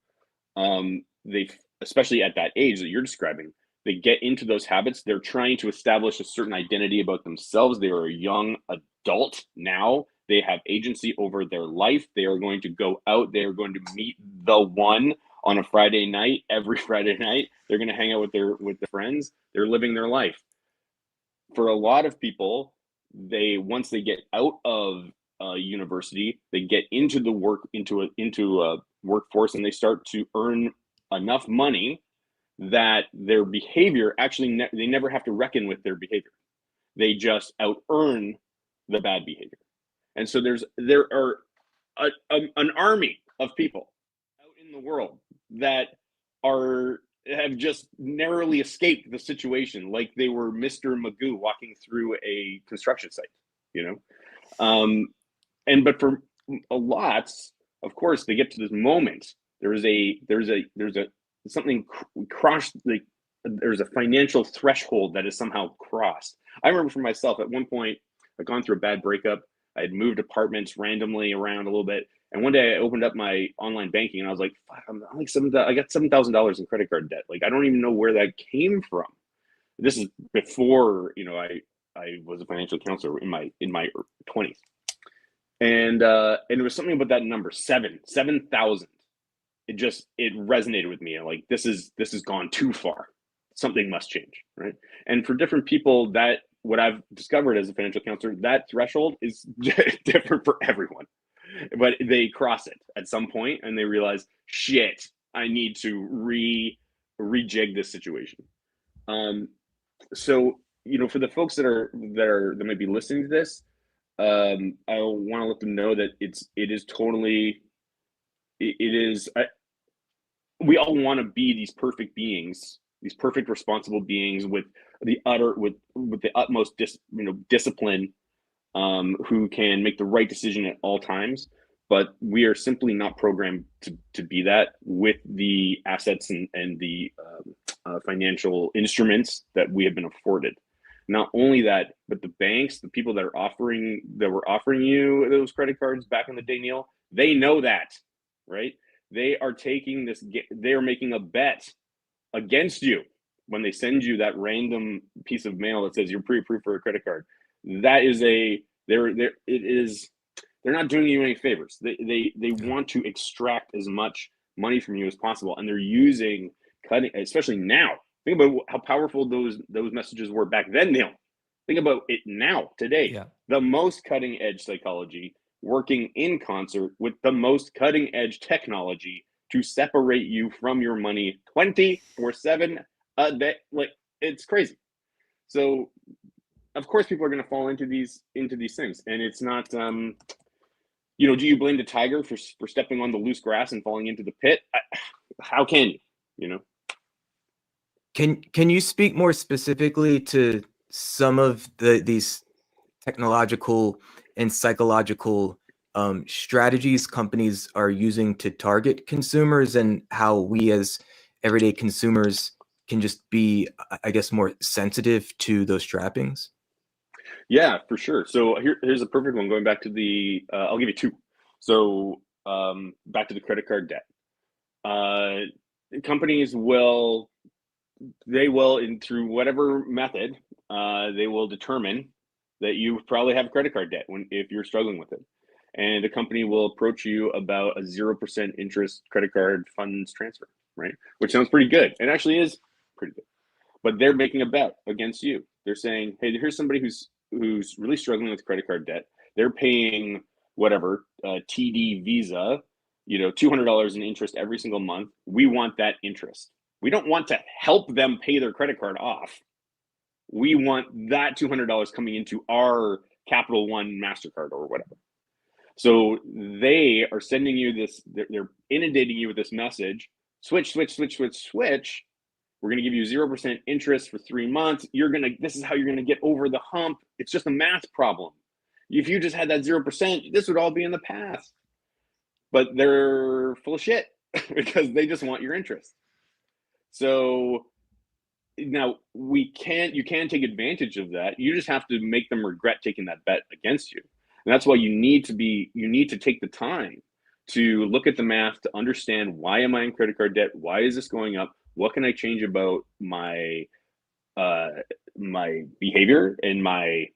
they, especially at that age that you're describing, they get into those habits. They're trying to establish a certain identity about themselves. They are a young adult now. They have agency over their life. They are going to go out. They are going to meet the one on a Friday night, every Friday night. They're going to hang out with their friends. They're living their life. For a lot of people, once they get out of university, they get into a workforce, and they start to earn enough money that their behavior actually they never have to reckon with their behavior. They just out earn the bad behavior. And so there are an army of people out in the world that have just narrowly escaped the situation, like they were Mr. Magoo walking through a construction site, but for a lot, of course, they get to this moment. There's something crossed. There's a financial threshold that is somehow crossed. I remember for myself, at one point, I'd gone through a bad breakup. I had moved apartments randomly around a little bit. And one day I opened up my online banking and I was like, fuck, I got $7,000 in credit card debt. Like, I don't even know where that came from. This is before, I was a financial counselor in my 20s. And it was something about that number, 7,000. It resonated with me. Like, this has gone too far. Something must change, right? And for different people, what I've discovered as a financial counselor, that threshold is different for everyone. but they cross it at some point and they realize, shit, I need to rejig this situation. So, for the folks that might be listening to this, I want to let them know that we all want to be these perfect beings, these perfect responsible beings with the utmost discipline, who can make the right decision at all times. But we are simply not programmed to be that with the assets and the financial instruments that we have been afforded. Not only that, but the banks, the people that were offering you those credit cards back in the day, Neal, they know that, right? They are making a bet against you when they send you that random piece of mail that says you're pre-approved for a credit card. That is they're not doing you any favors. They want to extract as much money from you as possible, and they're using cutting, especially now. Think about how powerful those messages were back then, Neal. Think about it now, today. Yeah. The most cutting edge psychology working in concert with the most cutting edge technology to separate you from your money 24/7 a day. Like, it's crazy. So of course people are going to fall into these things, and it's not do you blame the tiger for stepping on the loose grass and falling into the pit? How can you? Can you speak more specifically to some of these technological and psychological strategies companies are using to target consumers, and how we as everyday consumers can just be, I guess, more sensitive to those trappings? Yeah, for sure. So here's a perfect one. Going back to the, I'll give you two. So back to the credit card debt. Companies will, through whatever method, they will determine that you probably have credit card debt if you're struggling with it. And the company will approach you about a 0% interest credit card funds transfer, right? Which sounds pretty good. It actually is pretty good. But they're making a bet against you. They're saying, hey, here's somebody who's really struggling with credit card debt. They're paying whatever, TD Visa, $200 in interest every single month. We want that interest. We don't want to help them pay their credit card off. We want that $200 coming into our Capital One MasterCard or whatever. So they are sending you this, they're inundating you with this message, switch. We're going to give you 0% interest for 3 months. This is how you're going to get over the hump. It's just a math problem. If you just had that 0%, this would all be in the past. But they're full of shit because they just want your interest. So now you can take advantage of that. You just have to make them regret taking that bet against you. And that's why you need to take the time to look at the math, to understand, why am I in credit card debt? Why is this going up? What can I change about my my behavior and my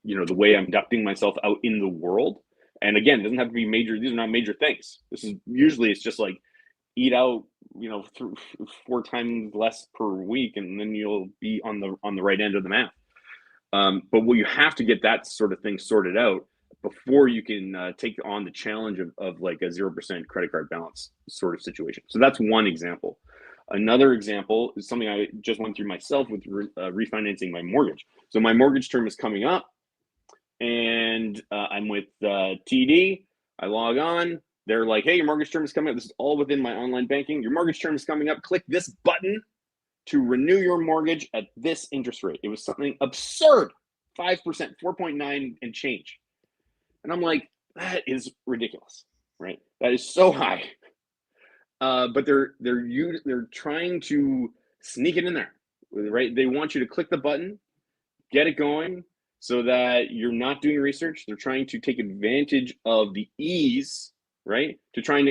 the way I'm conducting myself out in the world? And again, it doesn't have to be major. These are not major things. It's just like eat out 4 times less per week, and then you'll be on the right end of the math. But you have to get that sort of thing sorted out before you can take on the challenge of like a 0% credit card balance sort of situation. So that's one example. Another example is something I just went through myself with refinancing my mortgage. So my mortgage term is coming up, and I'm with TD. I log on. They're like, hey, your mortgage term is coming up. This is all within my online banking. Your mortgage term is coming up. Click this button to renew your mortgage at this interest rate. It was something absurd, 5%, 4.9 and change. And I'm like, that is ridiculous, right? That is so high. But they're trying to sneak it in there, right? They want you to click the button, get it going, so that you're not doing research. They're trying to take advantage of the ease, right? To try and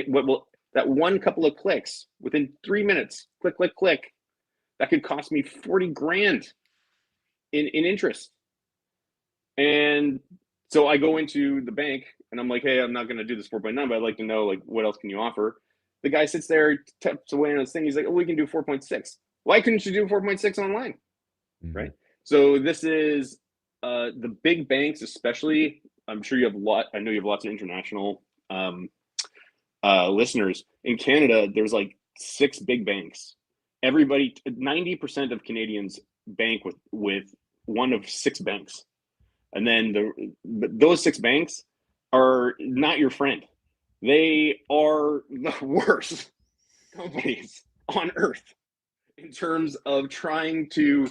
that one couple of clicks within 3 minutes, click. That could cost me 40 grand in interest. And so I go into the bank and I'm like, hey, I'm not going to do this 4.9, but I'd like to know, like, what else can you offer? The guy sits there, taps away on his thing. He's like, oh, we can do 4.6. Why couldn't you do 4.6 online? Mm-hmm. Right? So this is the big banks, especially, I'm sure you have I know you have lots of international listeners. In Canada, there's like 6 big banks. 90% of Canadians bank with one of 6 banks, and then those 6 banks are not your friend. They are the worst companies on earth in terms of trying to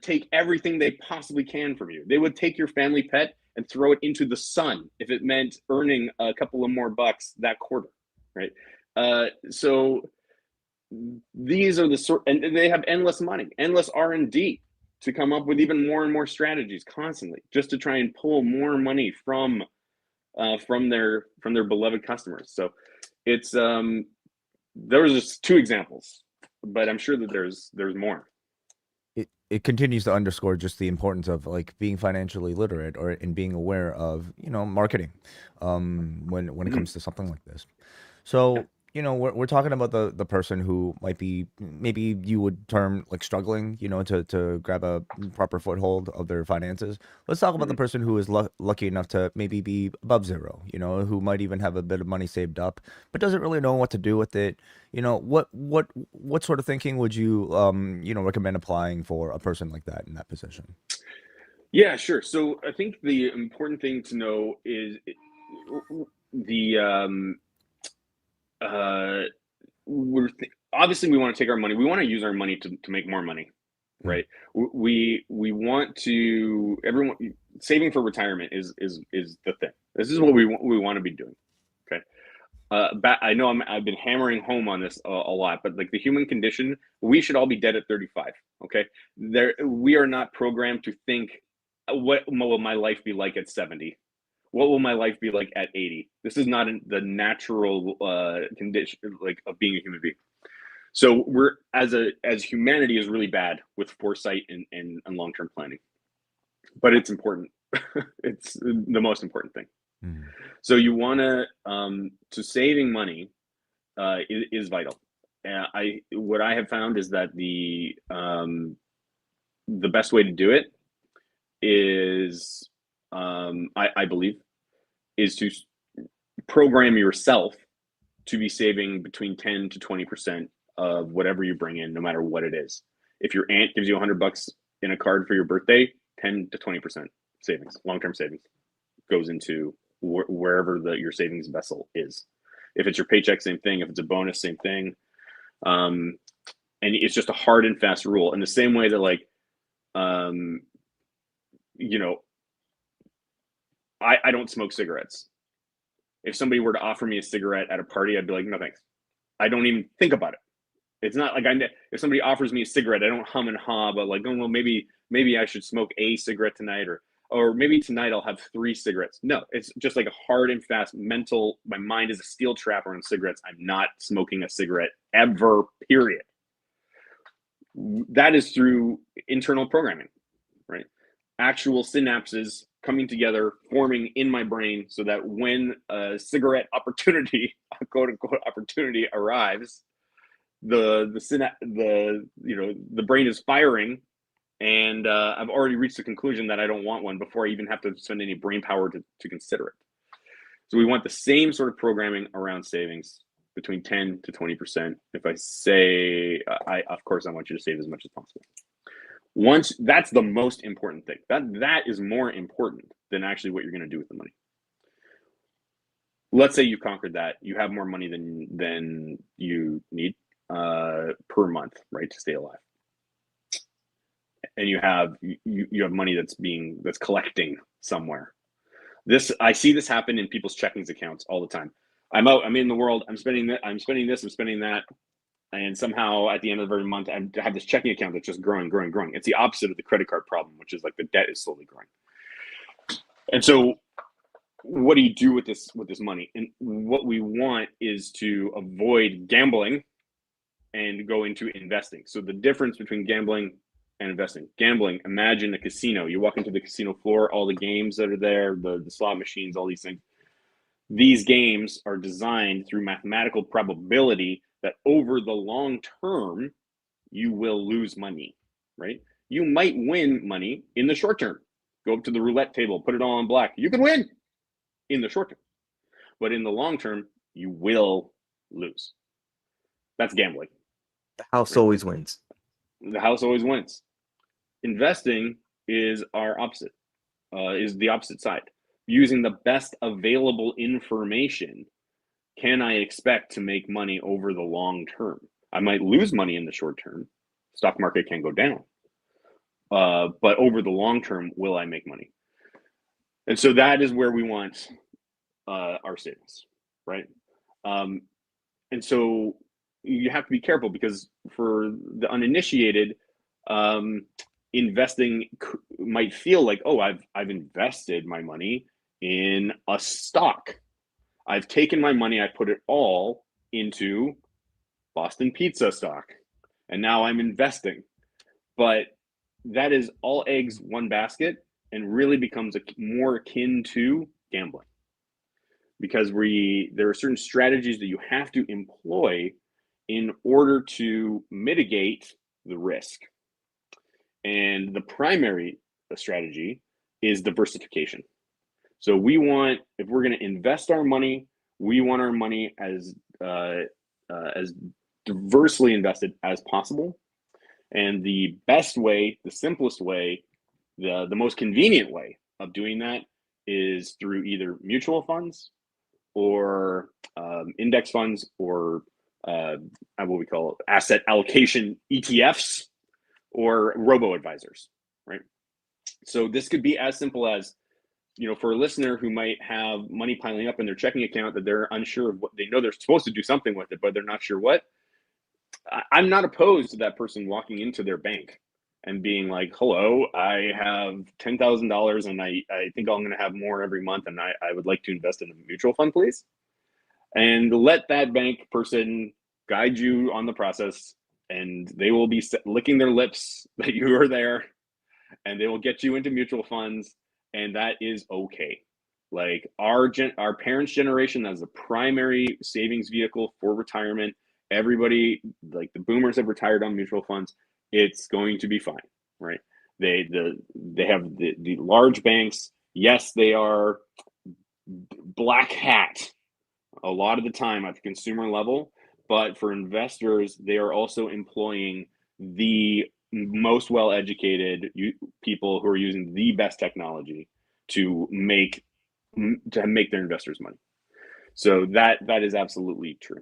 take everything they possibly can from you. They would take your family pet and throw it into the sun if it meant earning a couple of more bucks that quarter, right? So these are the sort, and they have endless money, endless R&D to come up with even more and more strategies constantly, just to try and pull more money from their beloved customers. So it's there was just 2 examples, but I'm sure that there's more. It continues to underscore just the importance of like being financially literate or and being aware of, you know, marketing when it comes to something like this. So, you know, we're talking about the person who might be, maybe you would term like struggling, you know, to grab a proper foothold of their finances. Let's talk about the person who is lucky enough to maybe be above zero, you know, who might even have a bit of money saved up, but doesn't really know what to do with it. You know, what sort of thinking would you, you know, recommend applying for a person like that in that position? Yeah, sure. So I think the important thing to know is the obviously we want to take our money. We want to use our money to make more money, right? We want to, everyone, saving for retirement is the thing. This is what we want to be doing. Okay. I know I've been hammering home on this a lot, but like the human condition, we should all be dead at 35. Okay. We are not programmed to think, what will my life be like at 70? What will my life be like at 80? This is not the natural condition like of being a human being. So we're as humanity is really bad with foresight and long-term planning, but it's important. It's the most important thing. So you want to saving money is vital. What I have found is that the best way to do it is I believe is to program yourself to be saving between 10 to 20% of whatever you bring in, no matter what it is. If your aunt gives you $100 in a card for your birthday, 10 to 20% savings, long-term savings goes into wherever your savings vessel is. If it's your paycheck, same thing. If it's a bonus, same thing. And it's just a hard and fast rule. In the same way that like, you know, I don't smoke cigarettes. If somebody were to offer me a cigarette at a party, I'd be like, no, thanks. I don't even think about it. It's not like if somebody offers me a cigarette, I don't hum and haw about like, oh, well, maybe I should smoke a cigarette tonight, or maybe tonight I'll have 3 cigarettes. No, it's just like a hard and fast mental, my mind is a steel trap around cigarettes. I'm not smoking a cigarette ever, period. That is through internal programming, right? Actual synapses coming together, forming in my brain, so that when a cigarette opportunity, quote unquote opportunity, arrives, the brain is firing, and I've already reached the conclusion that I don't want one before I even have to spend any brain power to consider it. So we want the same sort of programming around savings, between 10 to 20%. If I say, of course I want you to save as much as possible. Once that's the most important thing. That is more important than actually what you're going to do with the money. Let's say you conquered that. You have more money than you need per month, right, to stay alive. And you have money that's collecting somewhere. I see this happen in people's checkings accounts all the time. I'm in the world. I'm spending this. I'm spending that. And somehow at the end of every month, I have this checking account that's just growing. It's the opposite of the credit card problem, which is like the debt is slowly growing. And so what do you do with this money? And what we want is to avoid gambling and go into investing. So the difference between gambling and investing. Gambling, imagine a casino. You walk into the casino floor, all the games that are there, the slot machines, all these things. These games are designed through mathematical probability that over the long term, you will lose money, right? You might win money in the short term. Go up to the roulette table, put it all on black. You can win in the short term, but in the long term, you will lose. That's gambling. The house always wins. The house always wins. Investing is our opposite, is the opposite side. Using the best available information, can I expect to make money over the long term? I might lose money in the short term. Stock market can go down. But over the long term, will I make money? And so that is where we want our savings, right? And so you have to be careful, because for the uninitiated, investing might feel like, oh, I've invested my money in a stock. I've taken my money, I put it all into Boston Pizza stock, and now I'm investing. But that is all eggs, one basket, and really becomes more akin to gambling, because there are certain strategies that you have to employ in order to mitigate the risk. And the primary strategy is diversification. So if we're going to invest our money, we want our money as diversely invested as possible. And the best way, the simplest way, the most convenient way of doing that is through either mutual funds or index funds, or what we call asset allocation ETFs, or robo-advisors, right? So this could be as simple as, for a listener who might have money piling up in their checking account that they're unsure of what, they know they're supposed to do something with it, but they're not sure what. I'm not opposed to that person walking into their bank and being like, hello, I have $10,000 and I think I'm going to have more every month, and I would like to invest in a mutual fund, please. And let that bank person guide you on the process, and they will be licking their lips that you are there, and they will get you into mutual funds, and that is okay. Like our parents' generation, as a primary savings vehicle for retirement. Everybody, like the boomers, have retired on mutual funds. It's going to be fine, right? They have the large banks. Yes, they are black hat a lot of the time at the consumer level, but for investors, they are also employing the most well-educated people who are using the best technology to make their investors money. So that is absolutely true.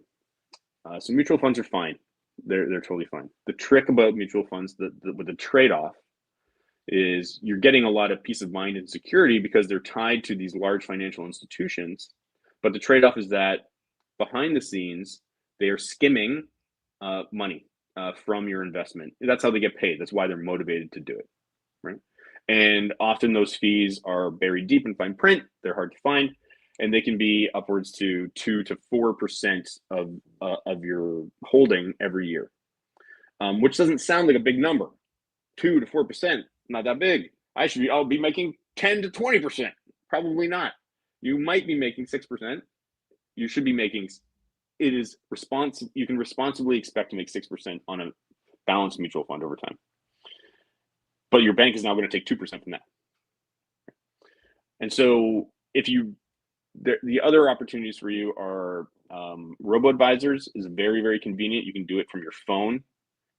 So mutual funds are fine. They're totally fine. The trick about mutual funds, with the trade-off, is you're getting a lot of peace of mind and security because they're tied to these large financial institutions. But the trade-off is that behind the scenes, they are skimming money from your investment. That's how they get paid. That's why they're motivated to do it, right? And often those fees are buried deep in fine print. They're hard to find. And they can be upwards to 2 to 4% of your holding every year, which doesn't sound like a big number. 2 to 4%, not that big. I'll be making 10 to 20%. Probably not. You might be making 6%. You should be making. It is responsible. You can responsibly expect to make 6% on a balanced mutual fund over time. But your bank is now going to take 2% from that. And so the other opportunities for you are robo-advisors is very, very convenient. You can do it from your phone,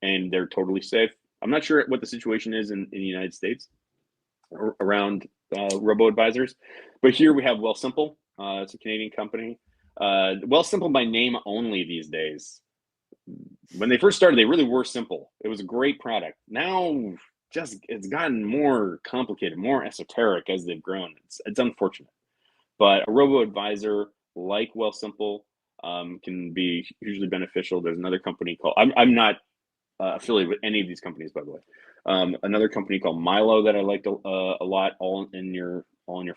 and they're totally safe. I'm not sure what the situation is in the United States around robo-advisors, but here we have Wealthsimple. It's a Canadian company. Wealthsimple by name only these days. When they first started, they really were simple. It was a great product. Now, it's gotten more complicated, more esoteric as they've grown. It's unfortunate. But a robo-advisor like Wealthsimple can be hugely beneficial. There's another company called, I'm not affiliated with any of these companies, by the way. Another company called Milo that I liked a lot, all in your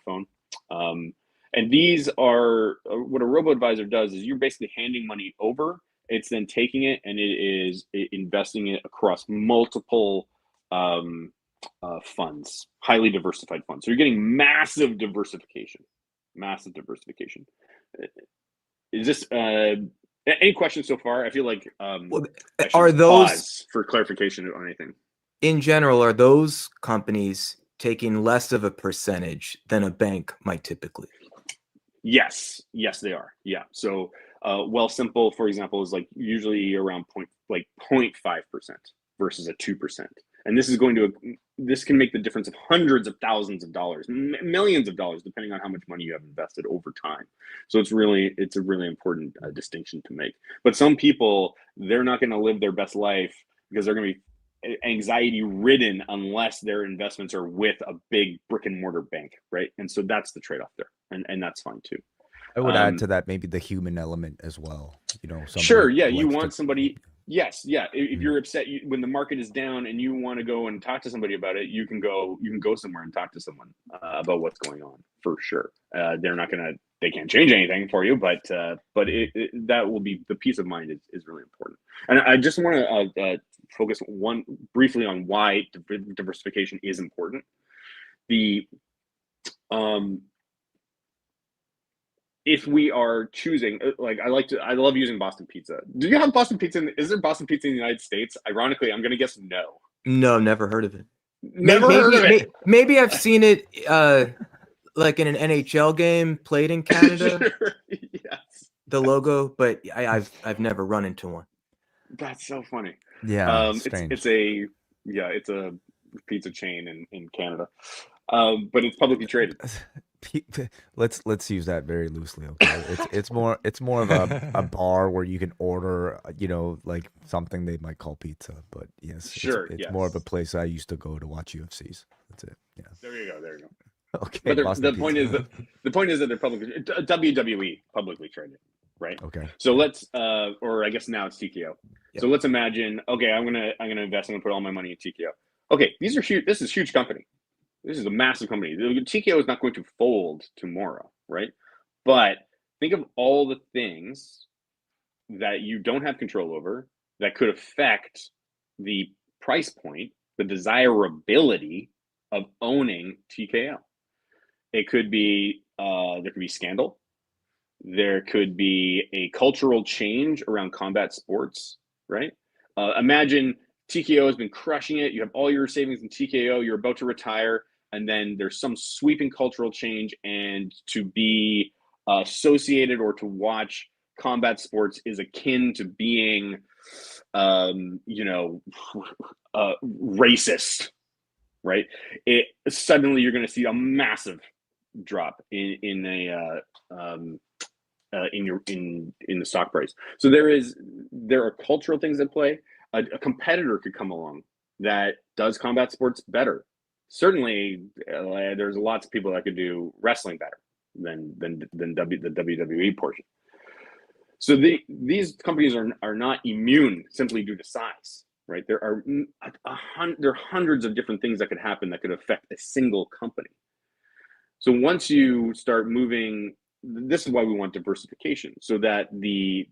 phone. And these are, what a robo-advisor does is you're basically handing money over. It's then taking it and it is investing it across multiple funds, highly diversified funds. So you're getting massive diversification. Is this any questions so far? I feel like are those pause for clarification on anything. In general, are those companies taking less of a percentage than a bank might typically. Yes, they are. Yeah. So, Simple, for example, is like usually around 0.5% versus a 2%. And this can make the difference of hundreds of thousands of dollars, millions of dollars, depending on how much money you have invested over time. So it's a really important distinction to make. But some people, they're not going to live their best life because they're going to be anxiety ridden unless their investments are with a big brick and mortar bank, right? And so that's the trade-off there, and that's fine too. I would add to that maybe the human element as well. Sure, yeah, you want somebody. Yes, yeah. If you're upset when the market is down and you want to go and talk to somebody about it, you can go somewhere and talk to someone about what's going on for sure. They can't change anything for you, but that will be the peace of mind is really important. And I just want to focus briefly on why diversification is important. If we are choosing, I love using Boston Pizza. Do you have Boston Pizza? Is there Boston Pizza in the United States? Ironically, I'm going to guess no. No, never heard of it. Never heard of it. Maybe I've seen it like in an NHL game played in Canada. Yes. The logo, but I've never run into one. That's so funny. Yeah, strange. It's a pizza chain in Canada, but it's publicly traded. Let's use that very loosely, okay? It's more of a bar where you can order, like something they might call pizza, but yes, sure, it's more of a place I used to go to watch UFCs. That's it. Yeah. There you go. Okay. But the point is that they're publicly WWE publicly traded, right? Okay. So let's or I guess now it's TKO. Yep. So let's imagine, okay, I'm gonna invest. I'm gonna put all my money in TKO. Okay, these are huge. This is a huge company. This is a massive company. TKO is not going to fold tomorrow, right? But think of all the things that you don't have control over that could affect the price point, the desirability of owning TKO. It could be there could be scandal. There could be a cultural change around combat sports, right? Imagine TKO has been crushing it. You have all your savings in TKO. You're about to retire. And then there's some sweeping cultural change, and to be associated or to watch combat sports is akin to being, racist, right? Suddenly you're going to see a massive drop in the stock price. So there are cultural things at play. A competitor could come along that does combat sports better. Certainly, there's lots of people that could do wrestling better than the WWE portion. So these companies are not immune simply due to size, right? There are hundreds of different things that could happen that could affect a single company. So once you start moving, this is why we want diversification, so that the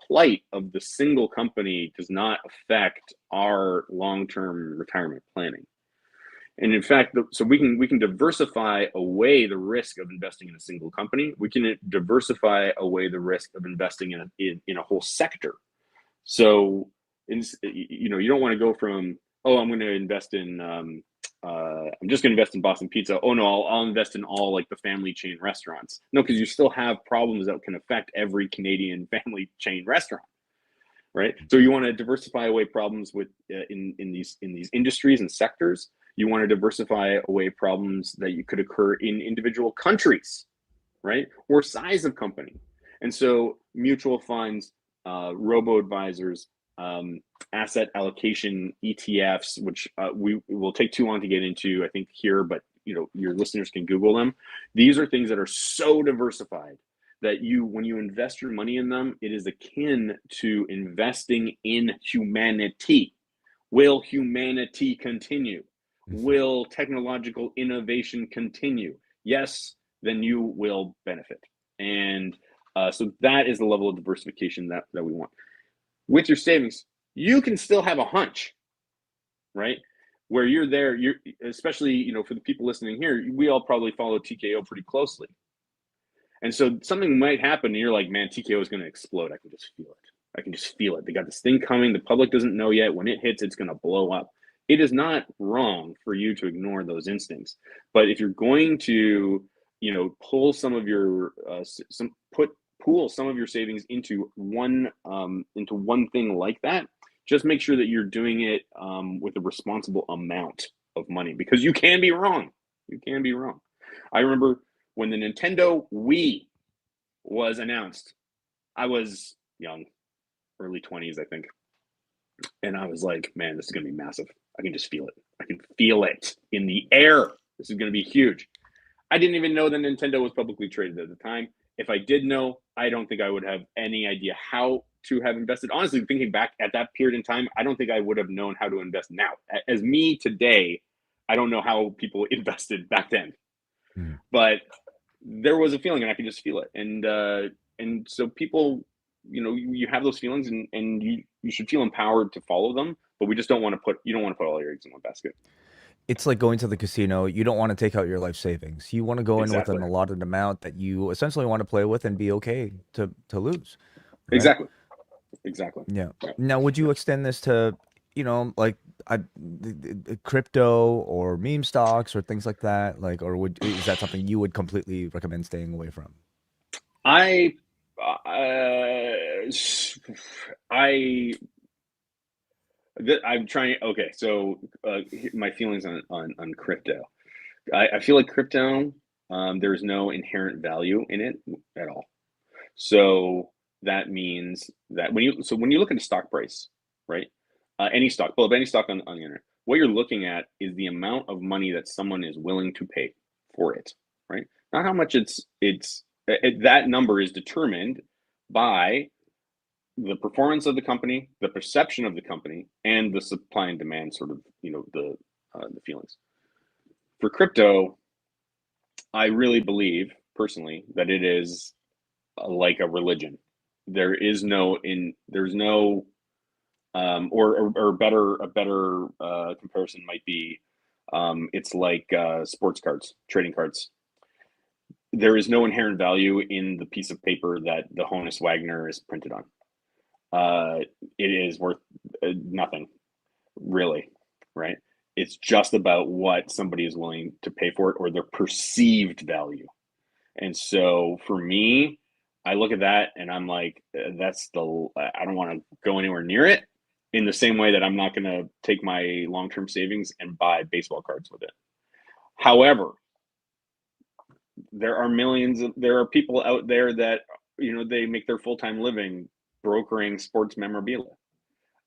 plight of the single company does not affect our long-term retirement planning. And in fact, so we can diversify away the risk of investing in a single company. We can diversify away the risk of investing in a whole sector. So, you don't want to go from, I'm going to invest in, I'm just going to invest in Boston Pizza. Oh no, I'll invest in all like the family chain restaurants. No, because you still have problems that can affect every Canadian family chain restaurant, right? So you want to diversify away problems with in these industries and sectors. You want to diversify away problems that could occur in individual countries, right? Or size of company. And so mutual funds, robo-advisors, asset allocation ETFs, which we will take too long to get into, I think, here, but your listeners can Google them. These are things that are so diversified that when you invest your money in them, it is akin to investing in humanity. Will humanity continue? Will technological innovation continue? Yes, then you will benefit. And so that is the level of diversification that we want. With your savings, you can still have a hunch, right? Where you're there, especially, for the people listening here, we all probably follow TKO pretty closely. And so something might happen and you're like, man, TKO is going to explode. I can just feel it. They got this thing coming. The public doesn't know yet. When it hits, it's going to blow up. it is not wrong for you to ignore those instincts. But if you're going to, pull some of your pool some of your savings into one thing like that, just make sure that you're doing it with a responsible amount of money, because you can be wrong. You can be wrong. I remember when the Nintendo Wii was announced. I was young, early 20s, I think. And I was like, man, this is going to be massive. I can just feel it. I can feel it in the air. This is going to be huge. I didn't even know that Nintendo was publicly traded at the time. If I did know, I don't think I would have any idea how to have invested. Honestly, thinking back at that period in time, I don't think I would have known how to invest now. As me today, I don't know how people invested back then. But there was a feeling, and I could just feel it. And so people, you have those feelings, and you should feel empowered to follow them. But we just don't want to put all your eggs in one basket. It's like going to the casino. You don't want to take out your life savings. You want to go in with Exactly. an allotted amount that you essentially want to play with and be okay to lose. Right? Exactly. Yeah. Now, would you extend this to, like crypto or meme stocks or things like that? Like, or is that something you would completely recommend staying away from? I'm trying. Okay, so my feelings on crypto. I feel like crypto, there's no inherent value in it at all. So that means that when you look at a stock price, right? Any stock, pull up any stock on the internet. What you're looking at is the amount of money that someone is willing to pay for it, right? Not how much that number is determined by the performance of the company, the perception of the company, and the supply and demand sort of, the feelings. For crypto, I really believe personally that it is like a religion. There's no or a better comparison might be, it's like sports cards, trading cards. There is no inherent value in the piece of paper that the Honus Wagner is printed on. It is worth nothing, really, right? It's just about what somebody is willing to pay for it, or their perceived value. And so for me, I look at that and I'm like, I don't want to go anywhere near it, in the same way that I'm not going to take my long-term savings and buy baseball cards with it. However, there are people out there that, they make their full-time living brokering sports memorabilia.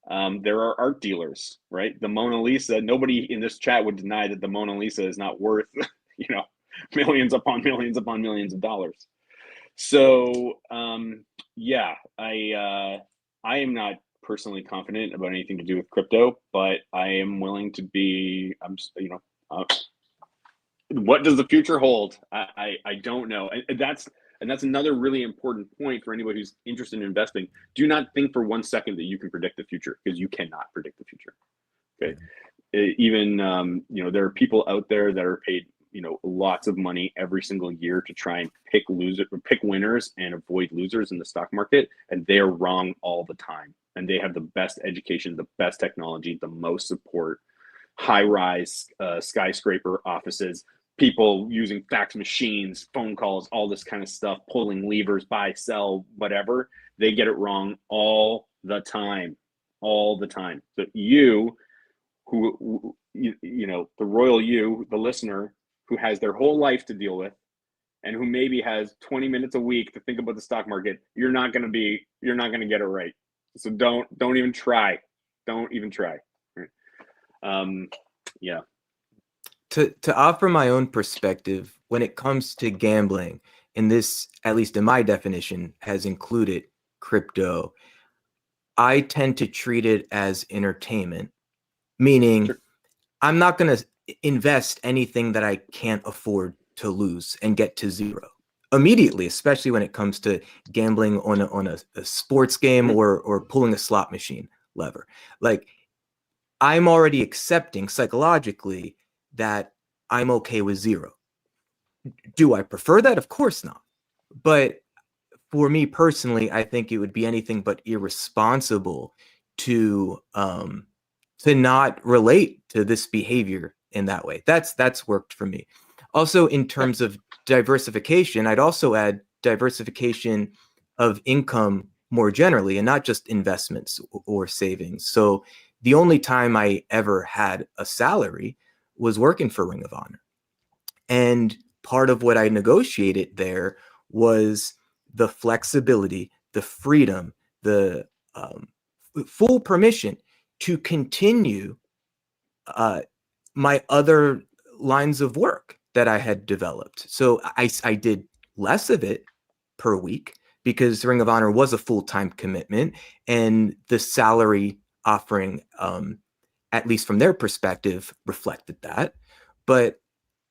There are art dealers, right? The Mona Lisa, nobody in this chat would deny that the Mona Lisa is not worth, millions upon millions upon millions of dollars. So, I am not personally confident about anything to do with crypto, but I am willing to be, what does the future hold? I don't know. And that's another really important point for anybody who's interested in investing. Do not think for 1 second that you can predict the future, because you cannot predict the future. Okay. Even, there are people out there that are paid, lots of money every single year to try and pick winners and avoid losers in the stock market. And they are wrong all the time. And they have the best education, the best technology, the most support, high-rise skyscraper offices, people using fax machines, phone calls, all this kind of stuff, pulling levers, buy, sell, whatever. They get it wrong all the time. So you, the royal you, the listener, who has their whole life to deal with, and who maybe has 20 minutes a week to think about the stock market, you're not going to get it right. So don't even try. Don't even try. Yeah. To offer my own perspective, when it comes to gambling, and this, at least in my definition, has included crypto, I tend to treat it as entertainment, meaning sure. I'm not going to invest anything that I can't afford to lose and get to zero immediately, especially when it comes to gambling on a sports game or pulling a slot machine lever. Like, I'm already accepting psychologically that I'm okay with zero. Do I prefer that? Of course not. But for me personally, I think it would be anything but irresponsible to to not relate to this behavior in that way. That's worked for me. Also, in terms of diversification, I'd also add diversification of income more generally, and not just investments or savings. So the only time I ever had a salary was working for Ring of Honor. And part of what I negotiated there was the flexibility, the freedom, the full permission to continue my other lines of work that I had developed. So I did less of it per week because Ring of Honor was a full-time commitment, and the salary offering, at least from their perspective, reflected that. But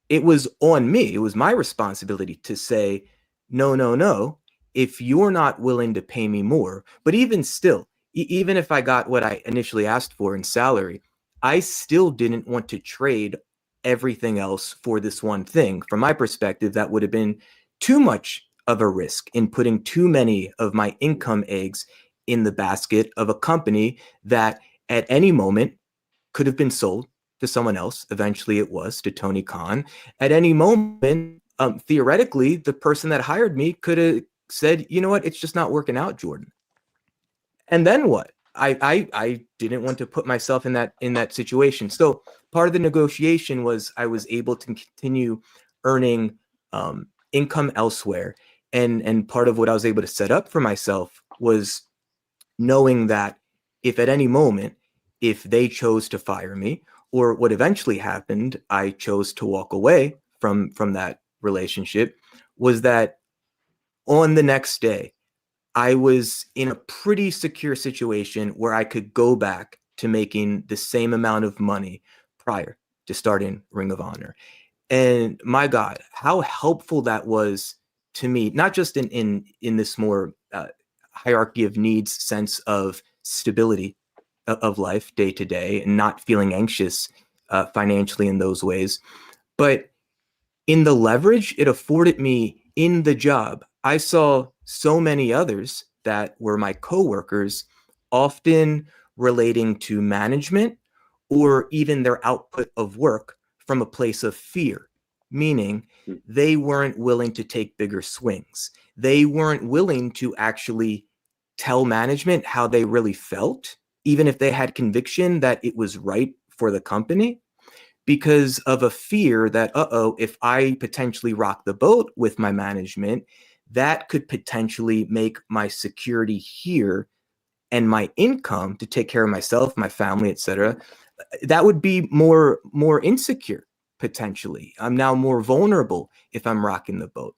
it was on me. It was my responsibility to say, no, no, no. If you're not willing to pay me more, but even still, even if I got what I initially asked for in salary, I still didn't want to trade everything else for this one thing. From my perspective, that would have been too much of a risk in putting too many of my income eggs in the basket of a company that at any moment could have been sold to someone else. Eventually it was to Tony Khan. At any moment, theoretically, the person that hired me could have said, you know what, it's just not working out, Jordan. And then what? I didn't want to put myself in that situation. So part of the negotiation was I was able to continue earning income elsewhere. And part of what I was able to set up for myself was knowing that if at any moment, if they chose to fire me, or what eventually happened, I chose to walk away from that relationship, was that on the next day, I was in a pretty secure situation where I could go back to making the same amount of money prior to starting Ring of Honor. And my God, how helpful that was to me, not just in this more hierarchy of needs sense of stability of life day to day and not feeling anxious financially in those ways, but in the leverage it afforded me in the job. I saw so many others that were my coworkers, often relating to management or even their output of work from a place of fear, meaning they weren't willing to take bigger swings. They weren't willing to actually tell management how they really felt, even if they had conviction that it was right for the company, because of a fear that, if I potentially rock the boat with my management, that could potentially make my security here and my income to take care of myself, my family, etc., that would be more insecure potentially. I'm now more vulnerable if I'm rocking the boat.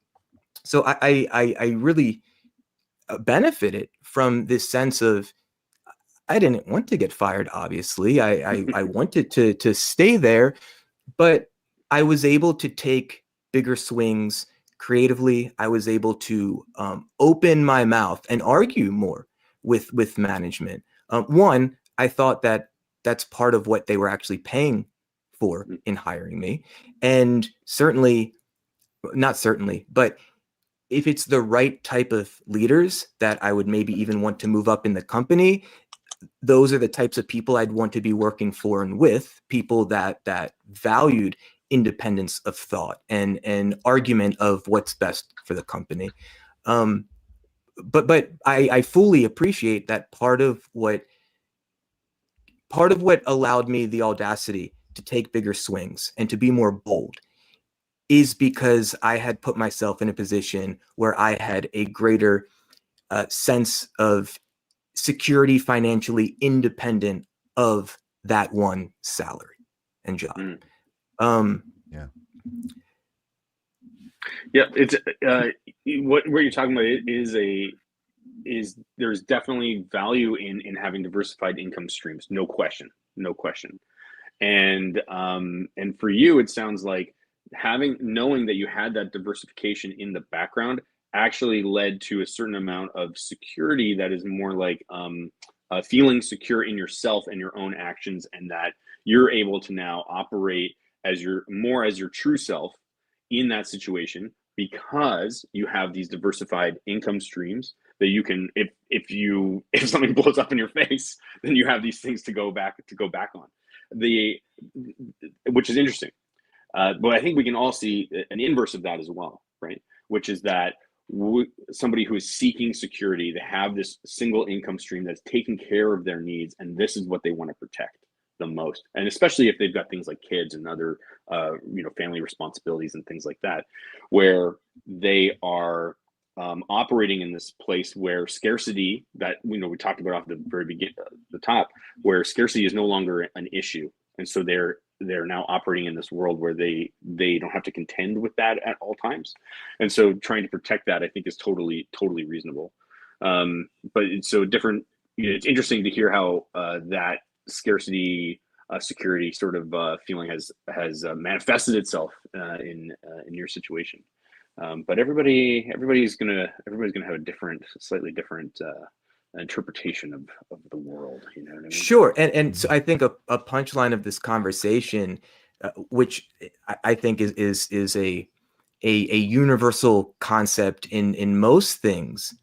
So I really benefited from this sense of, I didn't want to get fired, obviously. I wanted to stay there, but I was able to take bigger swings creatively. I was able to open my mouth and argue more with management. One, I thought that that's part of what they were actually paying for in hiring me. And not certainly, but if it's the right type of leaders that I would maybe even want to move up in the company, those are the types of people I'd want to be working for and with, people that valued independence of thought and argument of what's best for the company. But I fully appreciate that part of what allowed me the audacity to take bigger swings and to be more bold is because I had put myself in a position where I had a greater sense of security, financially independent of that one salary and job. Yeah, it's what you're talking about is there's definitely value in having diversified income streams, no question. And for you, it sounds like knowing that you had that diversification in the background actually led to a certain amount of security that is more like feeling secure in yourself and your own actions, and that you're able to now operate as your true self in that situation because you have these diversified income streams that you can, if something blows up in your face, then you have these things to go back on. Which is interesting. But I think we can all see an inverse of that as well, right? Which is that somebody who is seeking security, they have this single income stream that's taking care of their needs, and this is what they want to protect the most. And especially if they've got things like kids and other, family responsibilities and things like that, where they are operating in this place where scarcity, that we talked about off the very beginning, the top, where scarcity is no longer an issue, and so they're now operating in this world where they don't have to contend with that at all times, and so trying to protect that, I think, is totally reasonable. But it's so different. It's interesting to hear how that scarcity security sort of feeling has manifested itself in your situation. But everybody's gonna have a slightly different interpretation of the world. You know what I mean? Sure. And so I think a punchline of this conversation, which I think is a universal concept in most things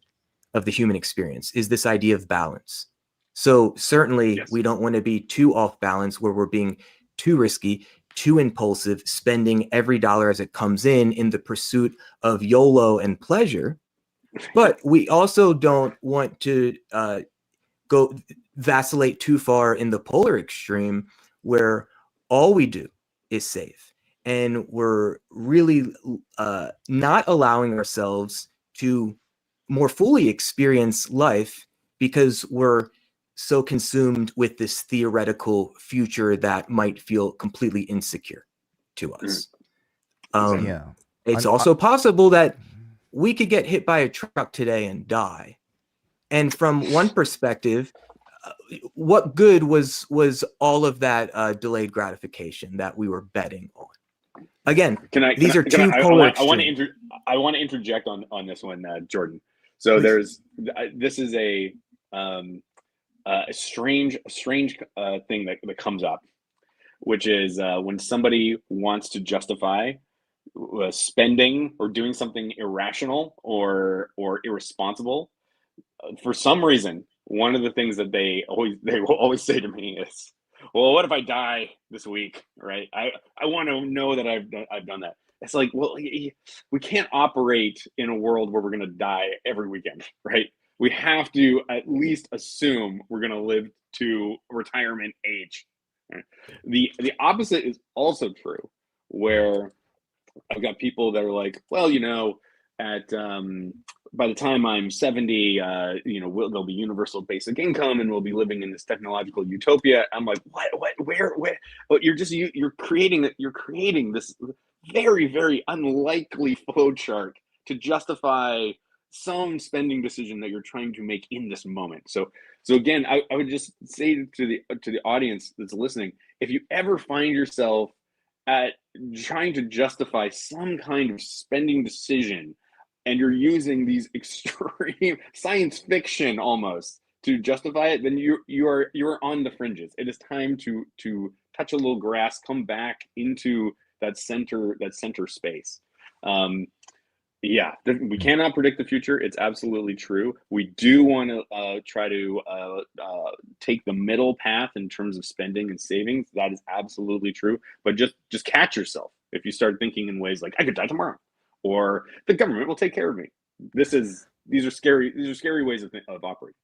of the human experience, is this idea of balance. So certainly Yes. we don't want to be too off balance, where we're being too risky, too impulsive, spending every dollar as it comes in the pursuit of YOLO and pleasure. But we also don't want to go vacillate too far in the polar extreme, where all we do is save, and we're really not allowing ourselves to more fully experience life because we're so consumed with this theoretical future that might feel completely insecure to us. Yeah. It's also possible that we could get hit by a truck today and die. And from one perspective, what good was all of that delayed gratification that we were betting on? Again, these are two polar extremes. I want to interject on this one, Jordan. So Please. this is a strange thing that comes up, which is when somebody wants to justify spending or doing something irrational or irresponsible. For some reason, one of the things that they will always say to me is, well, what if I die this week, right? I want to know that I've done that. It's like, well, we can't operate in a world where we're going to die every weekend, right? We have to at least assume we're going to live to retirement age. Right? The opposite is also true, where I've got people that are like, well, at by the time I'm 70, there'll be universal basic income, and we'll be living in this technological utopia. I'm like, what, where? Well, you're creating this very, very unlikely flow chart to justify some spending decision that you're trying to make in this moment. So again, I would just say to the audience that's listening, if you ever find yourself at trying to justify some kind of spending decision, and you're using these extreme science fiction almost to justify it, then you are on the fringes. It is time to touch a little grass, come back into that center space. We cannot predict the future. It's absolutely true. We do want to try to take the middle path in terms of spending and savings. That is absolutely true. But just catch yourself if you start thinking in ways like, I could die tomorrow, or the government will take care of me. These are scary ways of operating.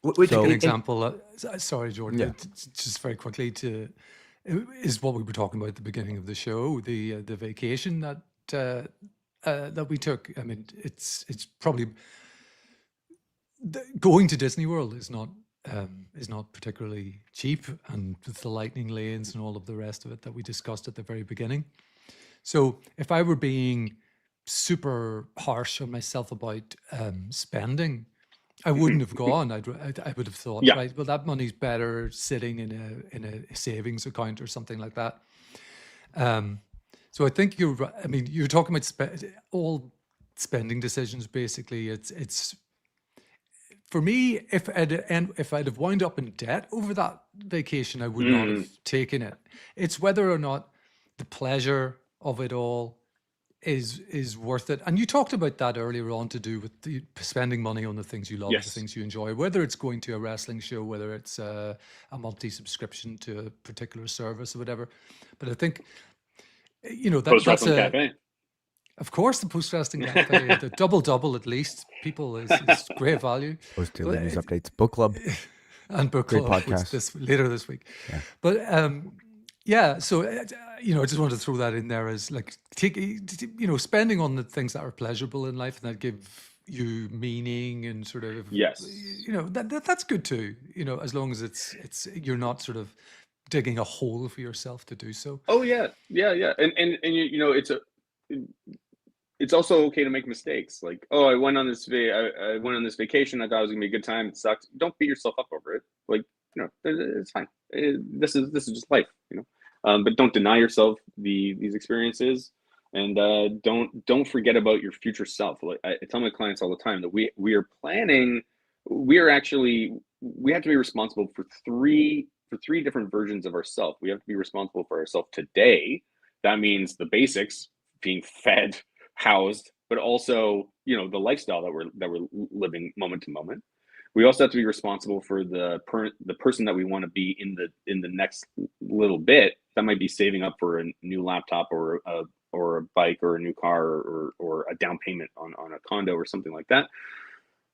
Take an example. Sorry, Jordan. Yeah. Just very quickly is what we were talking about at the beginning of the show. The vacation that we took. I mean, it's probably going to Disney World is not particularly cheap, and with the lightning lanes and all of the rest of it that we discussed at the very beginning. So if I were being super harsh on myself about spending, I wouldn't have gone. I would have thought, right, well, that money's better sitting in a savings account or something like that. So I think you're right. I mean, you're talking about all spending decisions. Basically, it's for me. If I'd have wound up in debt over that vacation, I would not have taken it. It's whether or not the pleasure of it all is worth it. And you talked about that earlier on, to do with the spending money on the things you love, the Yes. things you enjoy, whether it's going to a wrestling show, whether it's a monthly subscription to a particular service or whatever. But I think, that's Post-wrestling cafe. of course, the post-wrestling cafe, the double at least, people is great value. Post daily news updates, book club, and book great club, podcast. later this week. Yeah. But so I just wanted to throw that in there as like spending on the things that are pleasurable in life and that give you meaning and sort of Yes. That's good too. As long as it's you're not sort of digging a hole for yourself to do so. Oh yeah, and it's also okay to make mistakes. Like, oh, I went on this vacation. I thought it was gonna be a good time. It sucked. Don't beat yourself up over it. Like, it's fine. This is just life. But don't deny yourself these experiences, and don't forget about your future self. Like I tell my clients all the time that we are planning. We have to be responsible for three different versions of ourselves. We have to be responsible for ourselves today. That means the basics, being fed, housed, but also the lifestyle that we're living moment to moment. We also have to be responsible for the person that we want to be in the next little bit. That might be saving up for a new laptop or a bike or a new car or a down payment on a condo or something like that.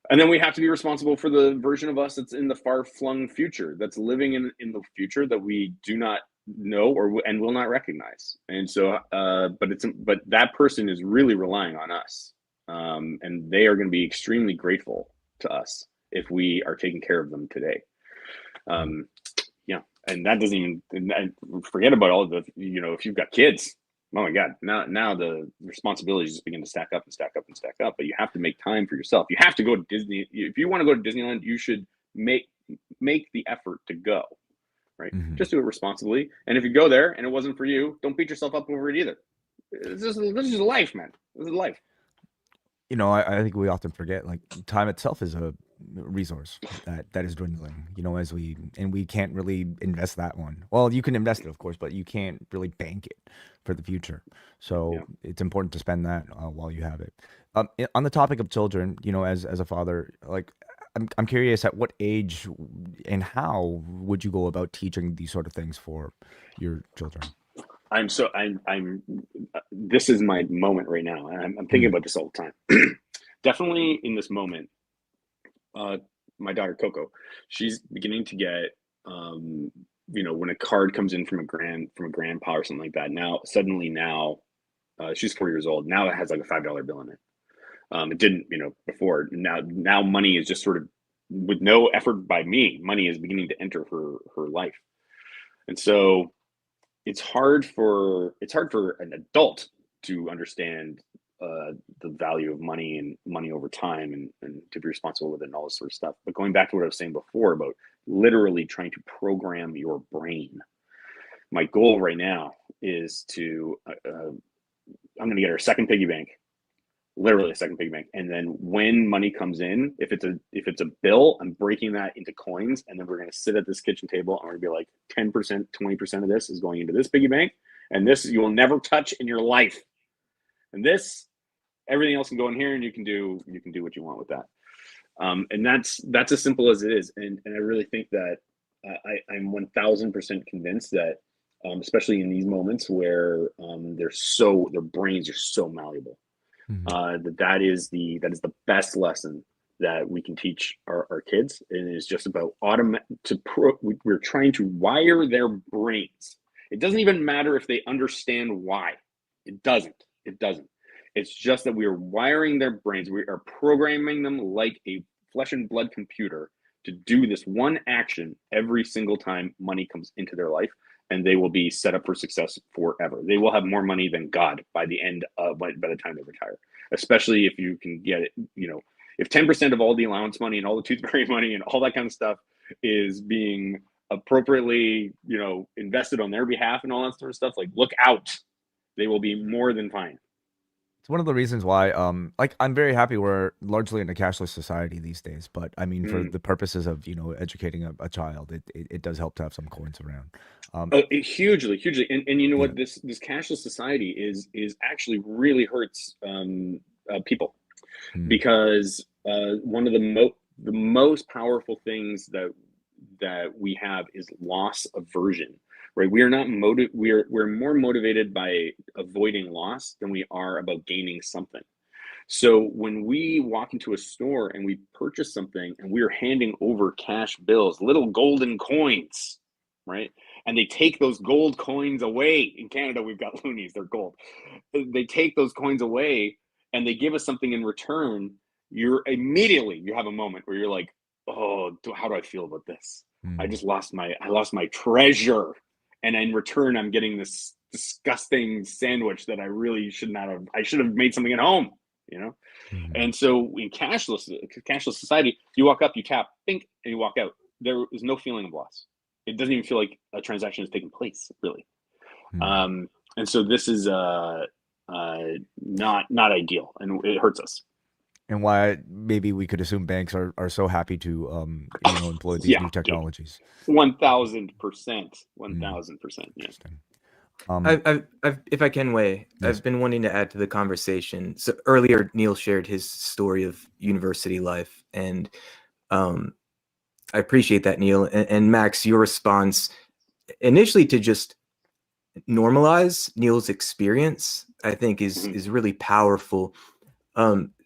And then we have to be responsible for the version of us that's in the far-flung future, that's living in the future that we do not know and will not recognize. And so, but that person is really relying on us, and they are going to be extremely grateful to us if we are taking care of them today. And that doesn't even forget about all of the, if you've got kids. Oh my God! Now the responsibilities just begin to stack up and stack up and stack up. But you have to make time for yourself. You have to go to Disney. If you want to go to Disneyland, you should make the effort to go. Right? Mhm. Just do it responsibly. And if you go there and it wasn't for you, don't beat yourself up over it either. This is life, man. This is life. I think we often forget, like, time itself is a resource that is dwindling, as we can't really invest that one. Well, you can invest it, of course, but you can't really bank it for the future. So Yeah. it's important to spend that while you have it. On the topic of children, as a father, like, I'm curious, at what age and how would you go about teaching these sort of things for your children? This is my moment right now. And I'm thinking about this all the time. Definitely in this moment, my daughter Coco, she's beginning to get, when a card comes in from a grandpa or something like that. Now, suddenly she's 4 years old. Now it has like a $5 bill in it. It didn't, before. Now money is just sort of, with no effort by me, money is beginning to enter her life. And so it's hard for an adult to understand the value of money and money over time and to be responsible with it and all this sort of stuff. But going back to what I was saying before about literally trying to program your brain, my goal right now is to I'm going to get her a second piggy bank, literally a second piggy bank, and then when money comes in, if it's a bill, I'm breaking that into coins, and then we're going to sit at this kitchen table and we're going to be like 10%, 20% of this is going into this piggy bank, and this you will never touch in your life, and this, everything else can go in here, and you can do what you want with that. And that's as simple as it is. And I really think that I'm 1000% convinced that, especially in these moments where their brains are so malleable, that is the best lesson that we can teach our kids. And it's just about we're trying to wire their brains. It doesn't even matter if they understand why. It doesn't. It's just that we are wiring their brains. We are programming them like a flesh and blood computer to do this one action every single time money comes into their life, and they will be set up for success forever. They will have more money than God by the time they retire, especially if you can get it. If 10% of all the allowance money and all the toothberry money and all that kind of stuff is being appropriately, invested on their behalf and all that sort of stuff, like, look out, they will be more than fine. It's one of the reasons why, like, I'm very happy we're largely in a cashless society these days. But I mean, for the purposes of, you know, educating a child, it does help to have some coins around. Hugely, and you know Yeah. what? This cashless society is actually really hurts people, Mm. because one of the most powerful things that we have is loss aversion. Right? We are not we're more motivated by avoiding loss than we are about gaining something. So when we walk into a store and we purchase something and we're handing over cash bills, little golden coins, right? And they take those gold coins away. In Canada, we've got loonies, they're gold. They take those coins away and they give us something in return. You have a moment where you're like, oh, how do I feel about this? Mm. I lost my treasure. And in return, I'm getting this disgusting sandwich that I really should not have. I should have made something at home, you know. Mm. And so in cashless society, you walk up, you tap, think, and you walk out. There is no feeling of loss. It doesn't even feel like a transaction has taken place, really. Mm. And so this is not ideal, and it hurts us. And why maybe we could assume banks are so happy to you know, employ these Yeah, new technologies. 1,000%, 1,000%. Yeah. Interesting. I've if I can, Wei, Yes. I've been wanting to add to the conversation. So earlier, Neal shared his story of university life, and I appreciate that, Neal. And Max, your response initially to just normalize Neal's experience, I think is really powerful.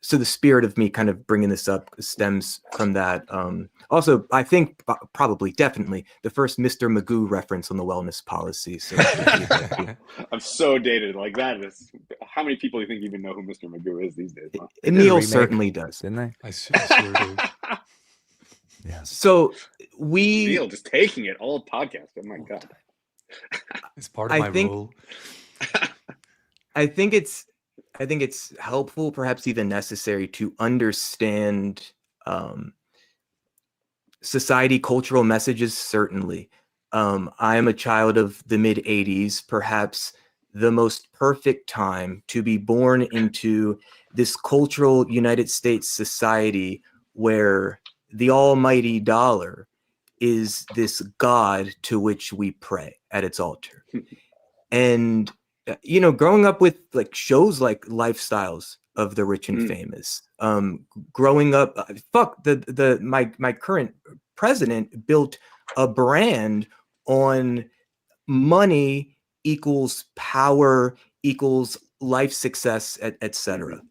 So the spirit of me kind of bringing this up stems from that. Also, I think probably definitely the first Mr. Magoo reference on the wellness policy. So I'm so dated. Like, that is, how many people do you think even know who Mr. Magoo is these days? Huh? Neal certainly does, didn't they? I sure do. Yeah. So Neal just taking it all podcast. Oh my god. It's part of my role. I think it's helpful, perhaps even necessary, to understand society, cultural messages. Certainly, I am a child of the mid '80s, perhaps the most perfect time to be born into this cultural United States society where the almighty dollar is this god to which we pray at its altar. And you know, growing up with like shows like Lifestyles of the Rich and Famous, growing up, my current president built a brand on money equals power equals life success, etc.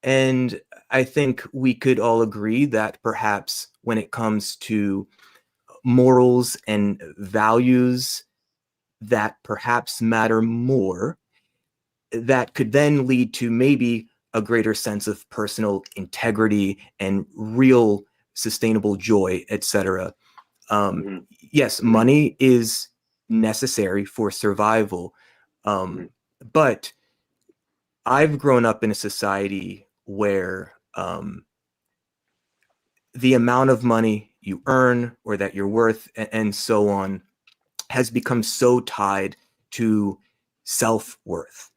And I think we could all agree that perhaps when it comes to morals and values that perhaps matter more, that could then lead to maybe a greater sense of personal integrity and real sustainable joy, etc. Yes, money is necessary for survival, but I've grown up in a society where the amount of money you earn or that you're worth and so on has become so tied to self-worth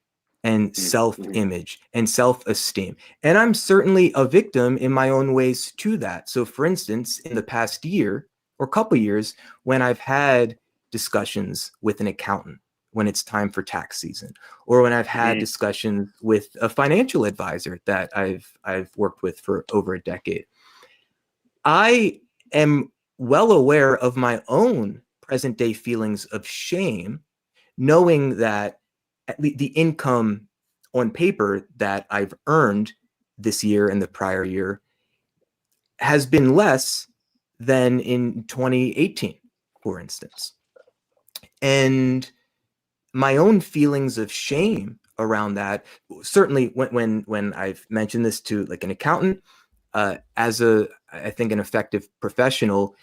and self-image and self-esteem. And I'm certainly a victim in my own ways to that. So for instance, in the past year or couple years, when I've had discussions with an accountant when it's time for tax season, or when I've had discussions with a financial advisor that I've worked with for over a decade, I am well aware of my own present day feelings of shame, knowing that at least the income on paper that I've earned this year and the prior year has been less than in 2018, for instance. And my own feelings of shame around that, certainly when I've mentioned this to like an accountant, as I think an effective professional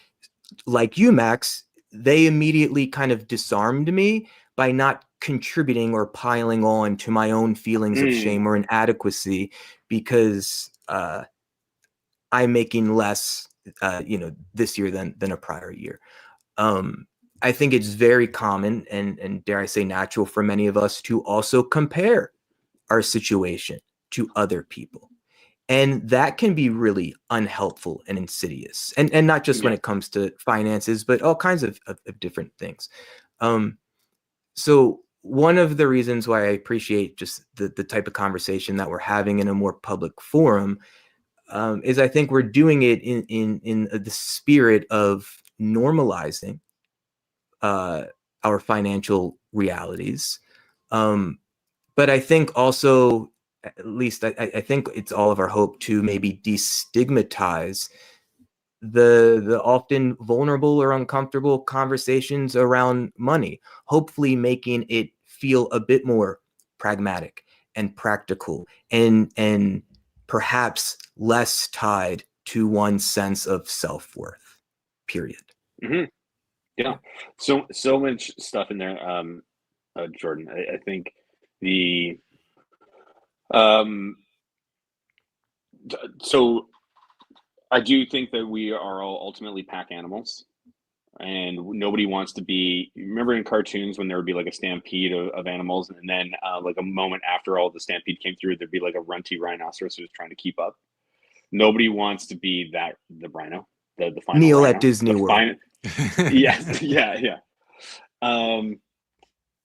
like you, Max, they immediately kind of disarmed me by not contributing or piling on to my own feelings of shame or inadequacy, because I'm making less, this year than a prior year. I think it's very common and dare I say natural for many of us to also compare our situation to other people. And that can be really unhelpful and insidious. And not just when it comes to finances, but all kinds of different things. So one of the reasons why I appreciate just the type of conversation that we're having in a more public forum is I think we're doing it in the spirit of normalizing our financial realities. But I think also, at least I think it's all of our hope to maybe destigmatize the often vulnerable or uncomfortable conversations around money, hopefully making it feel a bit more pragmatic and practical and perhaps less tied to one sense of self-worth, period. Mm-hmm. Yeah. So much stuff in there, Jordan. I think the so I do think that we are all ultimately pack animals, and nobody wants to be. Remember in cartoons when there would be like a stampede of animals, and then like a moment after all the stampede came through, there'd be like a runty rhinoceros who was trying to keep up. Nobody wants to be the rhino, the final Neal rhino, at Disney World. Yes, yeah.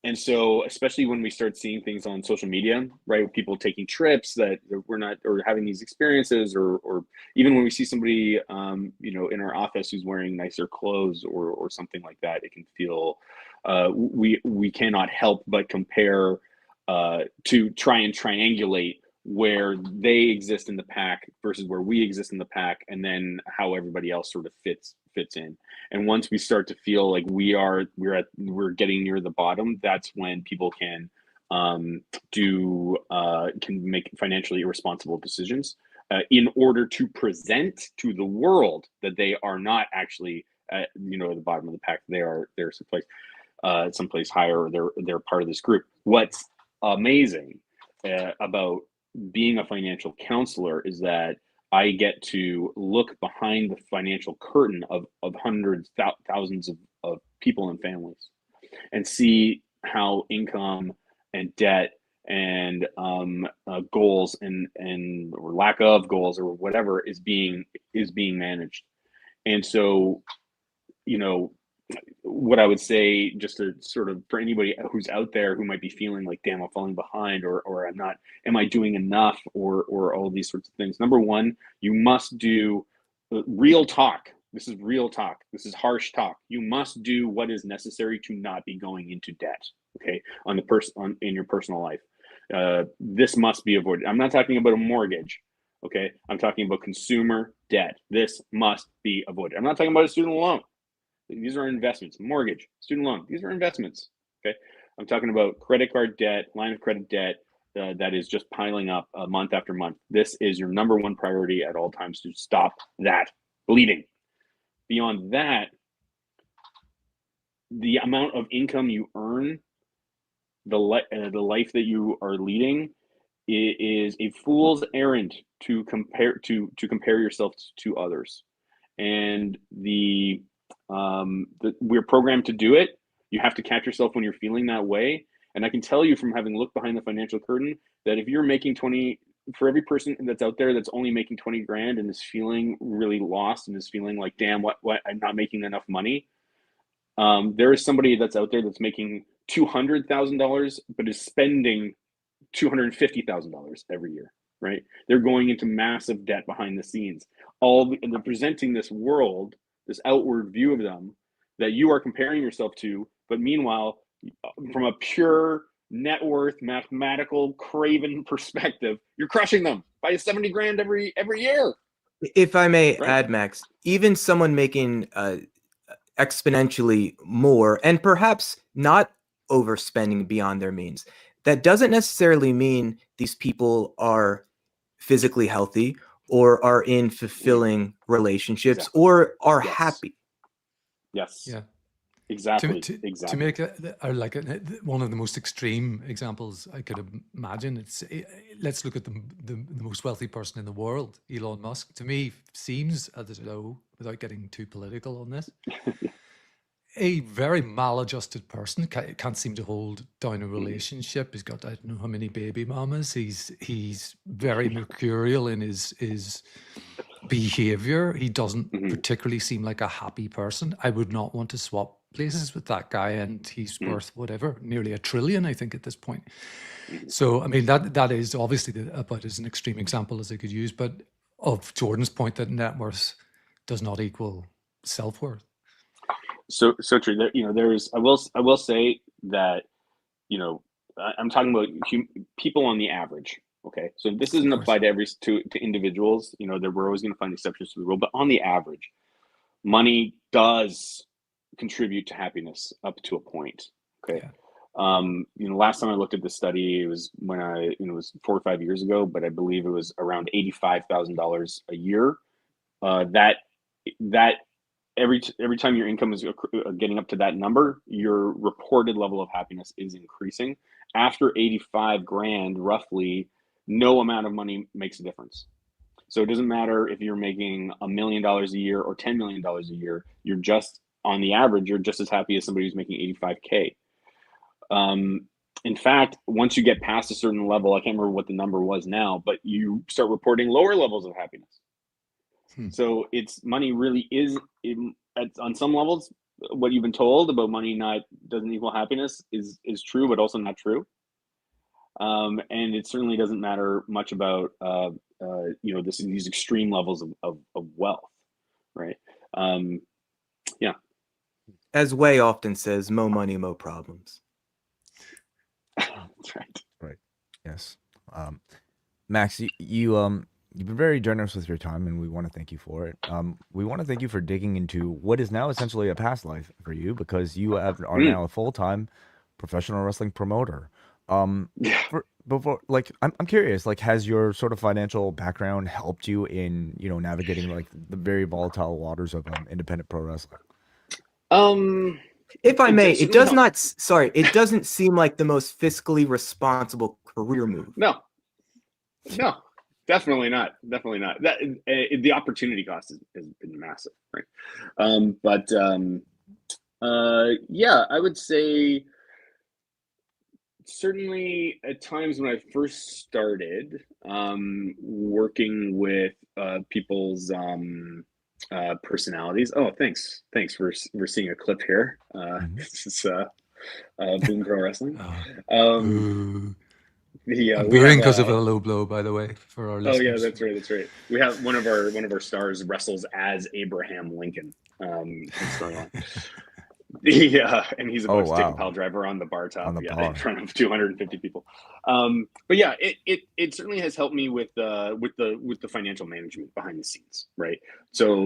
And so, especially when we start seeing things on social media, right? People taking trips that we're not, or having these experiences, or even when we see somebody, in our office who's wearing nicer clothes or something like that, it can feel, we cannot help but compare to try and triangulate where they exist in the pack versus where we exist in the pack, and then how everybody else sort of fits in. And once we start to feel like we're getting near the bottom, that's when people can make financially irresponsible decisions in order to present to the world that they are not actually at the bottom of the pack. They're someplace higher, or they're part of this group. What's amazing about being a financial counselor is that I get to look behind the financial curtain of hundreds, thousands of people and families, and see how income and debt and goals and or lack of goals or whatever is being managed. And so, what I would say, just to sort of, for anybody who's out there who might be feeling like, damn, I'm falling behind, or I'm not, am I doing enough, or all these sorts of things. Number one, you must do real talk. This is real talk. This is harsh talk. You must do what is necessary to not be going into debt. Okay, in your personal life, this must be avoided. I'm not talking about a mortgage. Okay, I'm talking about consumer debt. This must be avoided. I'm not talking about a student loan. These are investments. Mortgage, student loan, these are investments. Okay, I'm talking about credit card debt, line of credit debt that is just piling up month after month. This is your number one priority at all times, to stop that bleeding. Beyond that, the amount of income you earn, the life that you are leading, is a fool's errand to compare yourself to others. And we're programmed to do it. You have to catch yourself when you're feeling that way. And I can tell you from having looked behind the financial curtain that if you're making 20, for every person that's out there that's only making 20 grand and is feeling really lost and is feeling like, damn, what I'm not making enough money. There is somebody that's out there that's making $200,000, but is spending $250,000 every year, right? They're going into massive debt behind the scenes. And they're presenting this world, this outward view of them that you are comparing yourself to, but meanwhile, from a pure net worth, mathematical, craven perspective, you're crushing them by 70 grand every year. If I may Right. add, Max, even someone making exponentially more and perhaps not overspending beyond their means, that doesn't necessarily mean these people are physically healthy or are in fulfilling relationships or are happy. Yes. Yeah. Exactly. To make one of the most extreme examples I could imagine, let's look at the most wealthy person in the world, Elon Musk. To me, seems as though, without getting too political on this, a very maladjusted person. Can't seem to hold down a relationship. He's got, I don't know how many baby mamas. He's very mercurial in his behavior. He doesn't Mhm. particularly seem like a happy person. I would not want to swap places with that guy, and he's worth whatever, nearly $1 trillion, I think, at this point. So, I mean, that is obviously about as an extreme example as I could use, but of Jordan's point that net worth does not equal self-worth. So true. There, I will say that, I'm talking about people on the average. Okay, so this doesn't apply to individuals. We're always going to find exceptions to the rule, but on the average, money does contribute to happiness up to a point. Okay. Yeah. Last time I looked at this study, it was when it was 4 or 5 years ago, but I believe it was around $85,000 a year. That every time your income is getting up to that number, your reported level of happiness is increasing. After 85 grand, roughly, no amount of money makes a difference. So it doesn't matter if you're making $1 million a year or $10 million a year. You're just, on the average, you're just as happy as somebody who's making 85K. In fact, once you get past a certain level, I can't remember what the number was now, but you start reporting lower levels of happiness. So money really is, on some levels, what you've been told about money doesn't equal happiness is true, but also not true. And it certainly doesn't matter much about these extreme levels of wealth, right? Yeah. As Wai often says, mo money, mo problems. That's right. Right. Yes. Max, you've been very generous with your time, and we want to thank you for it. We want to thank you for digging into what is now essentially a past life for you, because you are now a full-time professional wrestling promoter. Yeah. I'm curious, has your sort of financial background helped you in, navigating the very volatile waters of independent pro wrestling? If I may, it doesn't seem like the most fiscally responsible career move. No, definitely not. Definitely not. The opportunity cost has been massive, right? Yeah, I would say certainly at times when I first started working with people's personalities. Oh, thanks. We're seeing a clip here. This is Boom Pro Wrestling. I'm booing because of a low blow, by the way, for our listeners. Oh yeah, that's right. We have one of our stars wrestles as Abraham Lincoln. And he's about to take a pile driver on the bar top, in front of 250 people. But yeah, it certainly has helped me with the financial management behind the scenes, right? So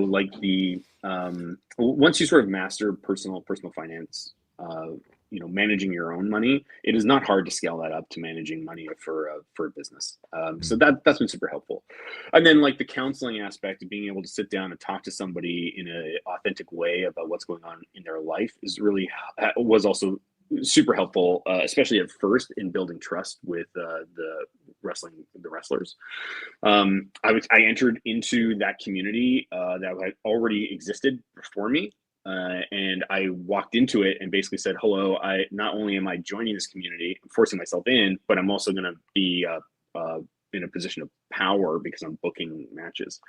once you sort of master personal finance, managing your own money, it is not hard to scale that up to managing money for a business. So that's been super helpful. And then the counseling aspect of being able to sit down and talk to somebody in an authentic way about what's going on in their life was also super helpful, especially at first in building trust with the wrestlers. I entered into that community that had already existed before me. And I walked into it and basically said, hello, not only am I joining this community, I'm forcing myself in, but I'm also going to be in a position of power because I'm booking matches.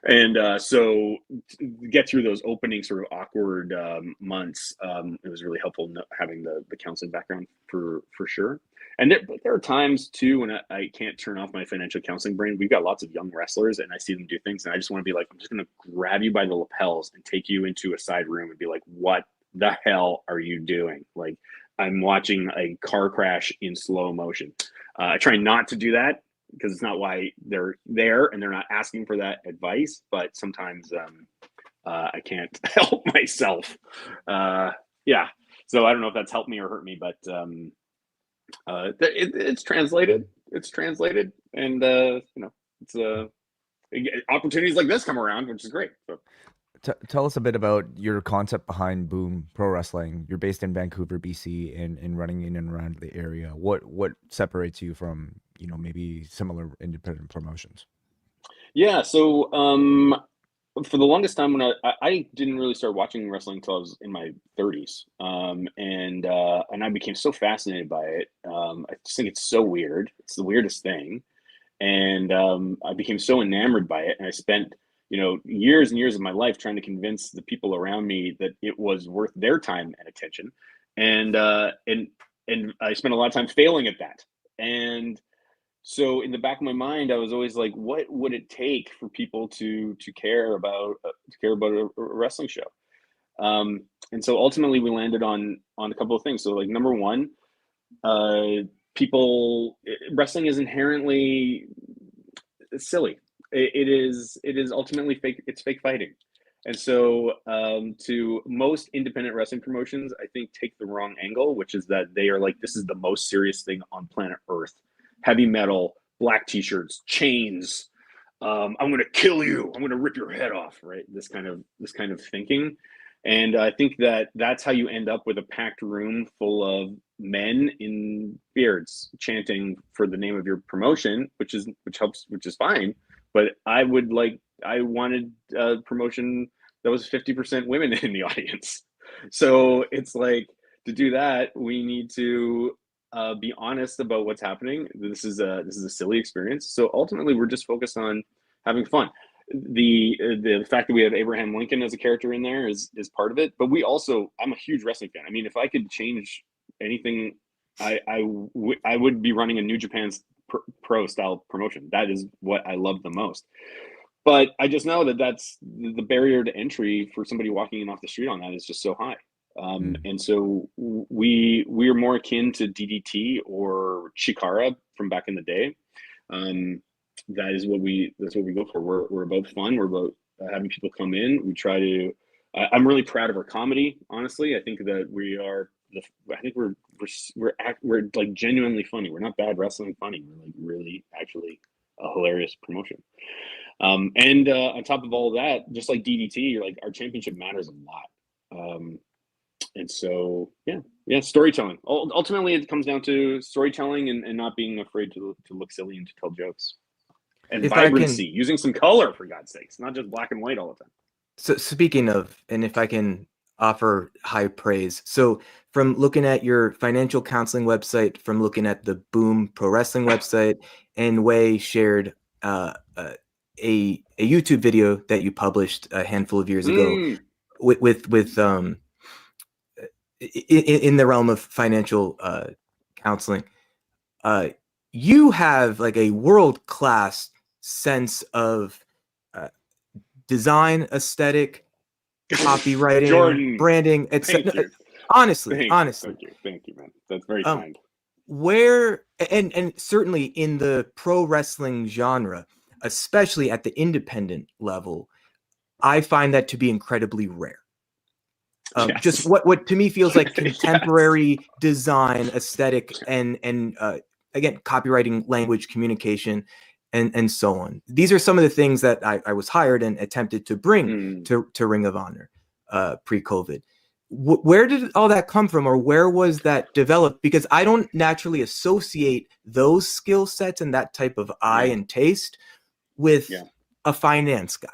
And so to get through those opening sort of awkward months, it was really helpful having the counseling background for sure. And there are times too when I can't turn off my financial counseling brain. We've got lots of young wrestlers and I see them do things and I just want to be like, I'm just going to grab you by the lapels and take you into a side room and be like, what the hell are you doing? Like, I'm watching a car crash in slow motion. I try not to do that because it's not why they're there and they're not asking for that advice. But sometimes I can't help myself. Yeah. So I don't know if that's helped me or hurt me, but it's translated. It's translated, and it's opportunities like this come around, which is great. So. Tell us a bit about your concept behind Boom Pro Wrestling. You're based in Vancouver, BC, and running in and around the area. What separates you from maybe similar independent promotions? Yeah, so for the longest time, when I didn't really start watching wrestling until I was in my 30s, and I became so fascinated by it. I just think it's so weird. It's the weirdest thing, and I became so enamored by it. And I spent, years and years of my life trying to convince the people around me that it was worth their time and attention, and I spent a lot of time failing at that. And so in the back of my mind, I was always like, what would it take for people to care about a wrestling show? And so ultimately we landed on a couple of things. So like number one, wrestling is inherently silly. It is ultimately fake. It's fake fighting. And so to most independent wrestling promotions, I think take the wrong angle, which is that they are like, this is the most serious thing on planet Earth. Heavy metal, black t-shirts, chains. I'm going to kill you. I'm going to rip your head off. Right. This kind of thinking. And I think that's how you end up with a packed room full of men in beards chanting for the name of your promotion, which is fine. But I wanted a promotion that was 50% women in the audience. So it's like, to do that, we need to be honest about what's happening. This is a silly experience. So ultimately, we're just focused on having fun. The fact that we have Abraham Lincoln as a character in there is part of it. But I'm a huge wrestling fan. I mean, if I could change anything, I would be running a New Japan's pro style promotion. That is what I love the most. But I just know that's the barrier to entry for somebody walking in off the street on that is just so high. And so we are more akin to DDT or Chikara from back in the day. That's what we go for. We're about fun. We're about having people come in. We try to. I'm really proud of our comedy. Honestly, I think that we're like genuinely funny. We're not bad wrestling funny. We're like really actually a hilarious promotion. And on top of all of that, just like DDT, like our championship matters a lot. And so, yeah, storytelling. Ultimately, it comes down to storytelling and not being afraid to look silly and to tell jokes. And If vibrancy, using some color, for God's sakes, not just black and white all the time. So speaking of, and if I can offer high praise. So from looking at your financial counseling website, from looking at the Boom Pro Wrestling website, and Wai shared a YouTube video that you published a handful of years ago with in the realm of financial counseling. You have like a world-class sense of design, aesthetic, copywriting, Jordan, branding, etc. Honestly, thank you, man. That's very kind. Where and certainly in the pro wrestling genre, especially at the independent level, I find that to be incredibly rare. Yes. Just what to me feels like contemporary design, aesthetic, and again, copywriting, language, communication, and so on. These are some of the things that I was hired and attempted to bring to Ring of Honor pre-COVID. Where did all that come from, or where was that developed? Because I don't naturally associate those skill sets and that type of eye and taste with a finance guy.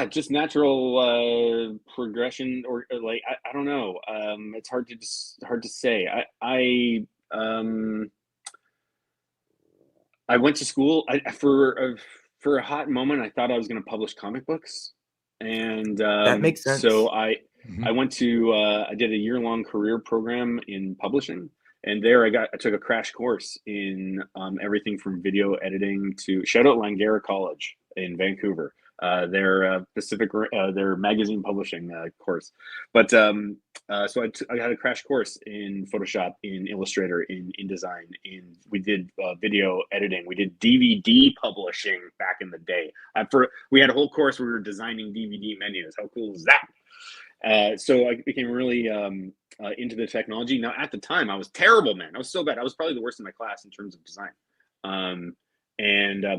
Just natural progression, or like I don't know. It's hard to say. I went to school. For a hot moment, I thought I was going to publish comic books, and that makes sense. So I went to I did a year-long career program in publishing, and there I took a crash course in everything from video editing to shout out Langara College in Vancouver. Their their magazine publishing course, but so I had a crash course in Photoshop, in Illustrator, in InDesign. We did video editing. We did DVD publishing back in the day. We had a whole course where we were designing DVD menus. How cool is that? So I became really into the technology. Now at the time I was terrible, man. I was so bad. I was probably the worst in my class in terms of design.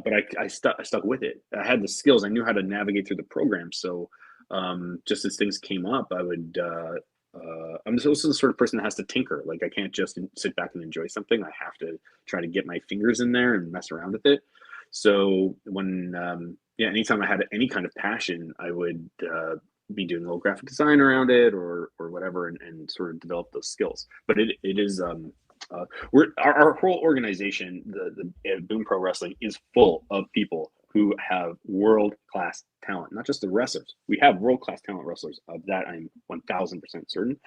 But I stuck with it. I had the skills. I knew how to navigate through the program. So just as things came up, I would. I'm also the sort of person that has to tinker. Like I can't just sit back and enjoy something. I have to try to get my fingers in there and mess around with it. So when anytime I had any kind of passion, I would be doing a little graphic design around it or whatever, and sort of develop those skills. But it is our whole organization, the Boom Pro Wrestling, is full of people who have world-class talent, not just the wrestlers. We have world-class talent wrestlers. Of that, I'm 1000% certain.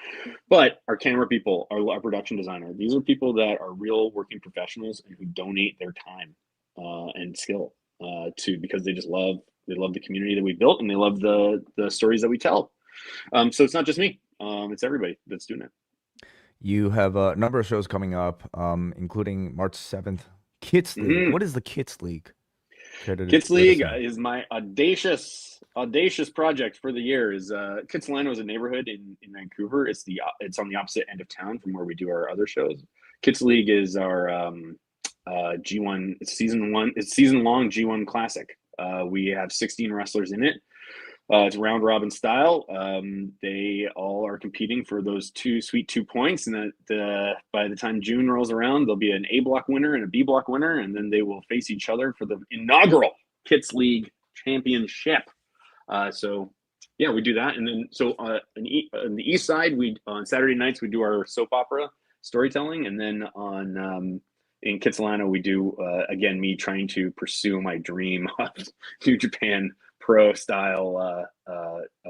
But our camera people, our production designer, these are people that are real working professionals and who donate their time and skill because they just love the community that we built, and they love the stories that we tell. So it's not just me. It's everybody that's doing it. You have a number of shows coming up, including March 7th. Kits League. What is the Kits League? Kits League is my audacious project for the year. Is Kitsilano is a neighborhood in Vancouver. It's on the opposite end of town from where we do our other shows. Kits League is our G1. It's season long G1 classic. We have 16 wrestlers in it. It's round robin style. They all are competing for those 2 points, and by the time June rolls around, there'll be an A block winner and a B block winner, and then they will face each other for the inaugural Kits League Championship. So yeah, we do that, and then on the east side, on Saturday nights we do our soap opera storytelling, and then in Kitsilano we do again me trying to pursue my dream of New Japan Pro style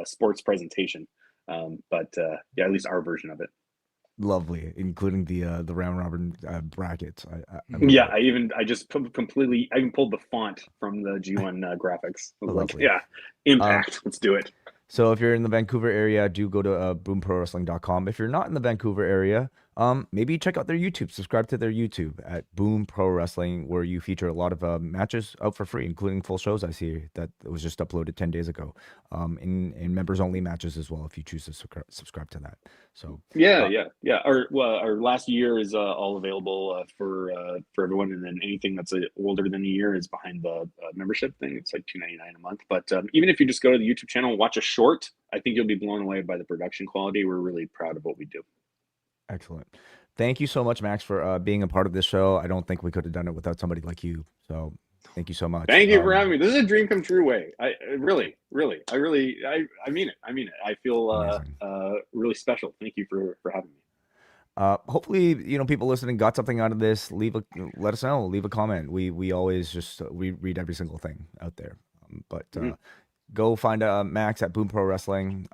sports presentation, but at least our version of it. Lovely, including the round robin brackets. I even pulled the font from the G1 graphics. I was like, Impact, let's do it. So if you're in the Vancouver area, do go to boomprowrestling.com. If you're not in the Vancouver area, maybe check out their YouTube. Subscribe to their YouTube at Boom Pro Wrestling, where you feature a lot of matches out for free, including full shows I see that was just uploaded 10 days ago, in members only matches as well, if you choose to subscribe to that. So our last year is all available for everyone, and then anything that's older than a year is behind the membership thing. It's like $2.99 a month. But even if you just go to the YouTube channel and watch a short, I think you'll be blown away by the production quality. We're really proud of what we do. Excellent. Thank you so much, Max, for being a part of this show. I don't think we could have done it without somebody like you. So thank you so much. Thank you for having me. This is a dream come true, Way. I mean it. I mean it. I feel really special. Thank you for having me. Hopefully, people listening got something out of this. Let us know. Leave a comment. We always we read every single thing out there. Go find Max at Boom Pro Wrestling.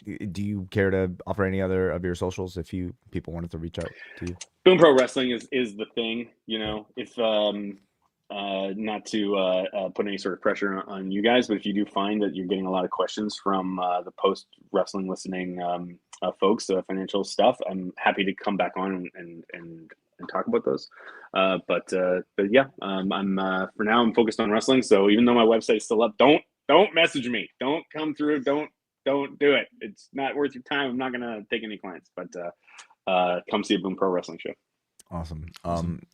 Do you care to offer any other of your socials if people wanted to reach out to you? Boom Pro Wrestling is the thing. If not to put any sort of pressure on you guys, but if you do find that you're getting a lot of questions from the post wrestling listening folks, financial stuff, I'm happy to come back on and talk about those. But yeah, I'm for now I'm focused on wrestling. So even though my website's still up, don't message me. Don't come through. Don't do it. It's not worth your time. I'm not gonna take any clients. But come see a Boom Pro Wrestling show. Awesome.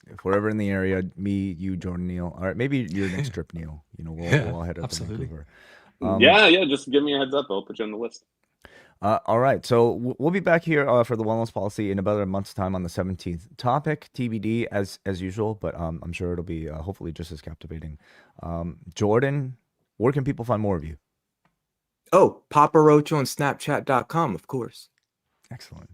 If we're ever in the area, me, you, Jordan, Neal. All right, maybe your next trip, Neal. We'll all head up to Vancouver. Yeah. Just give me a heads up. I'll put you on the list. All right. So we'll be back here for the wellness policy in about a month's time on the 17th. Topic TBD as usual, but I'm sure it'll be hopefully just as captivating. Jordan, where can people find more of you? Oh, Papa Roach on Snapchat.com, of course. Excellent.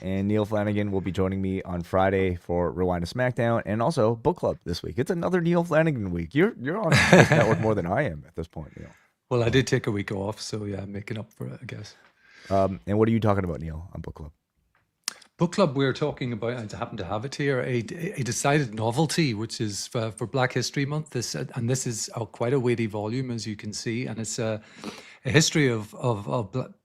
And Neal Flanagan will be joining me on Friday for Rewind to SmackDown, and also Book Club this week. It's another Neal Flanagan week. You're on this network more than I am at this point, Neal. Well, I did take a week off, so yeah, I'm making up for it, I guess. And what are you talking about, Neal, on Book Club? Book Club, we're talking about, I happen to have it here, a decided novelty, which is for Black History Month. This is quite a weighty volume, as you can see, and it's a history of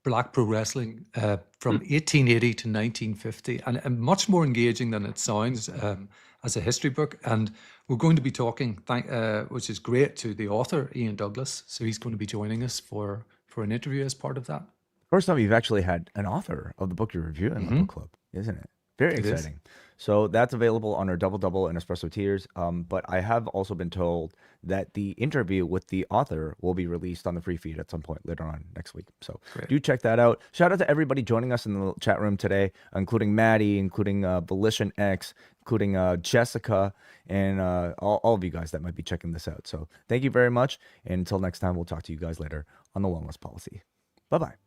Black pro wrestling from 1880 to 1950, and much more engaging than it sounds as a history book. And we're going to be talking, which is great, to the author, Ian Douglas. So he's going to be joining us for an interview as part of that. First time you've actually had an author of the book you're reviewing on Book Club, isn't it? Very exciting. So that's available on our Double and Espresso tiers. But I have also been told that the interview with the author will be released on the free feed at some point later on next week. So do check that out. Shout out to everybody joining us in the chat room today, including Maddie, including Volition X, including Jessica and all of you guys that might be checking this out. So thank you very much. And until next time, we'll talk to you guys later on the Wellness Policy. Bye-bye.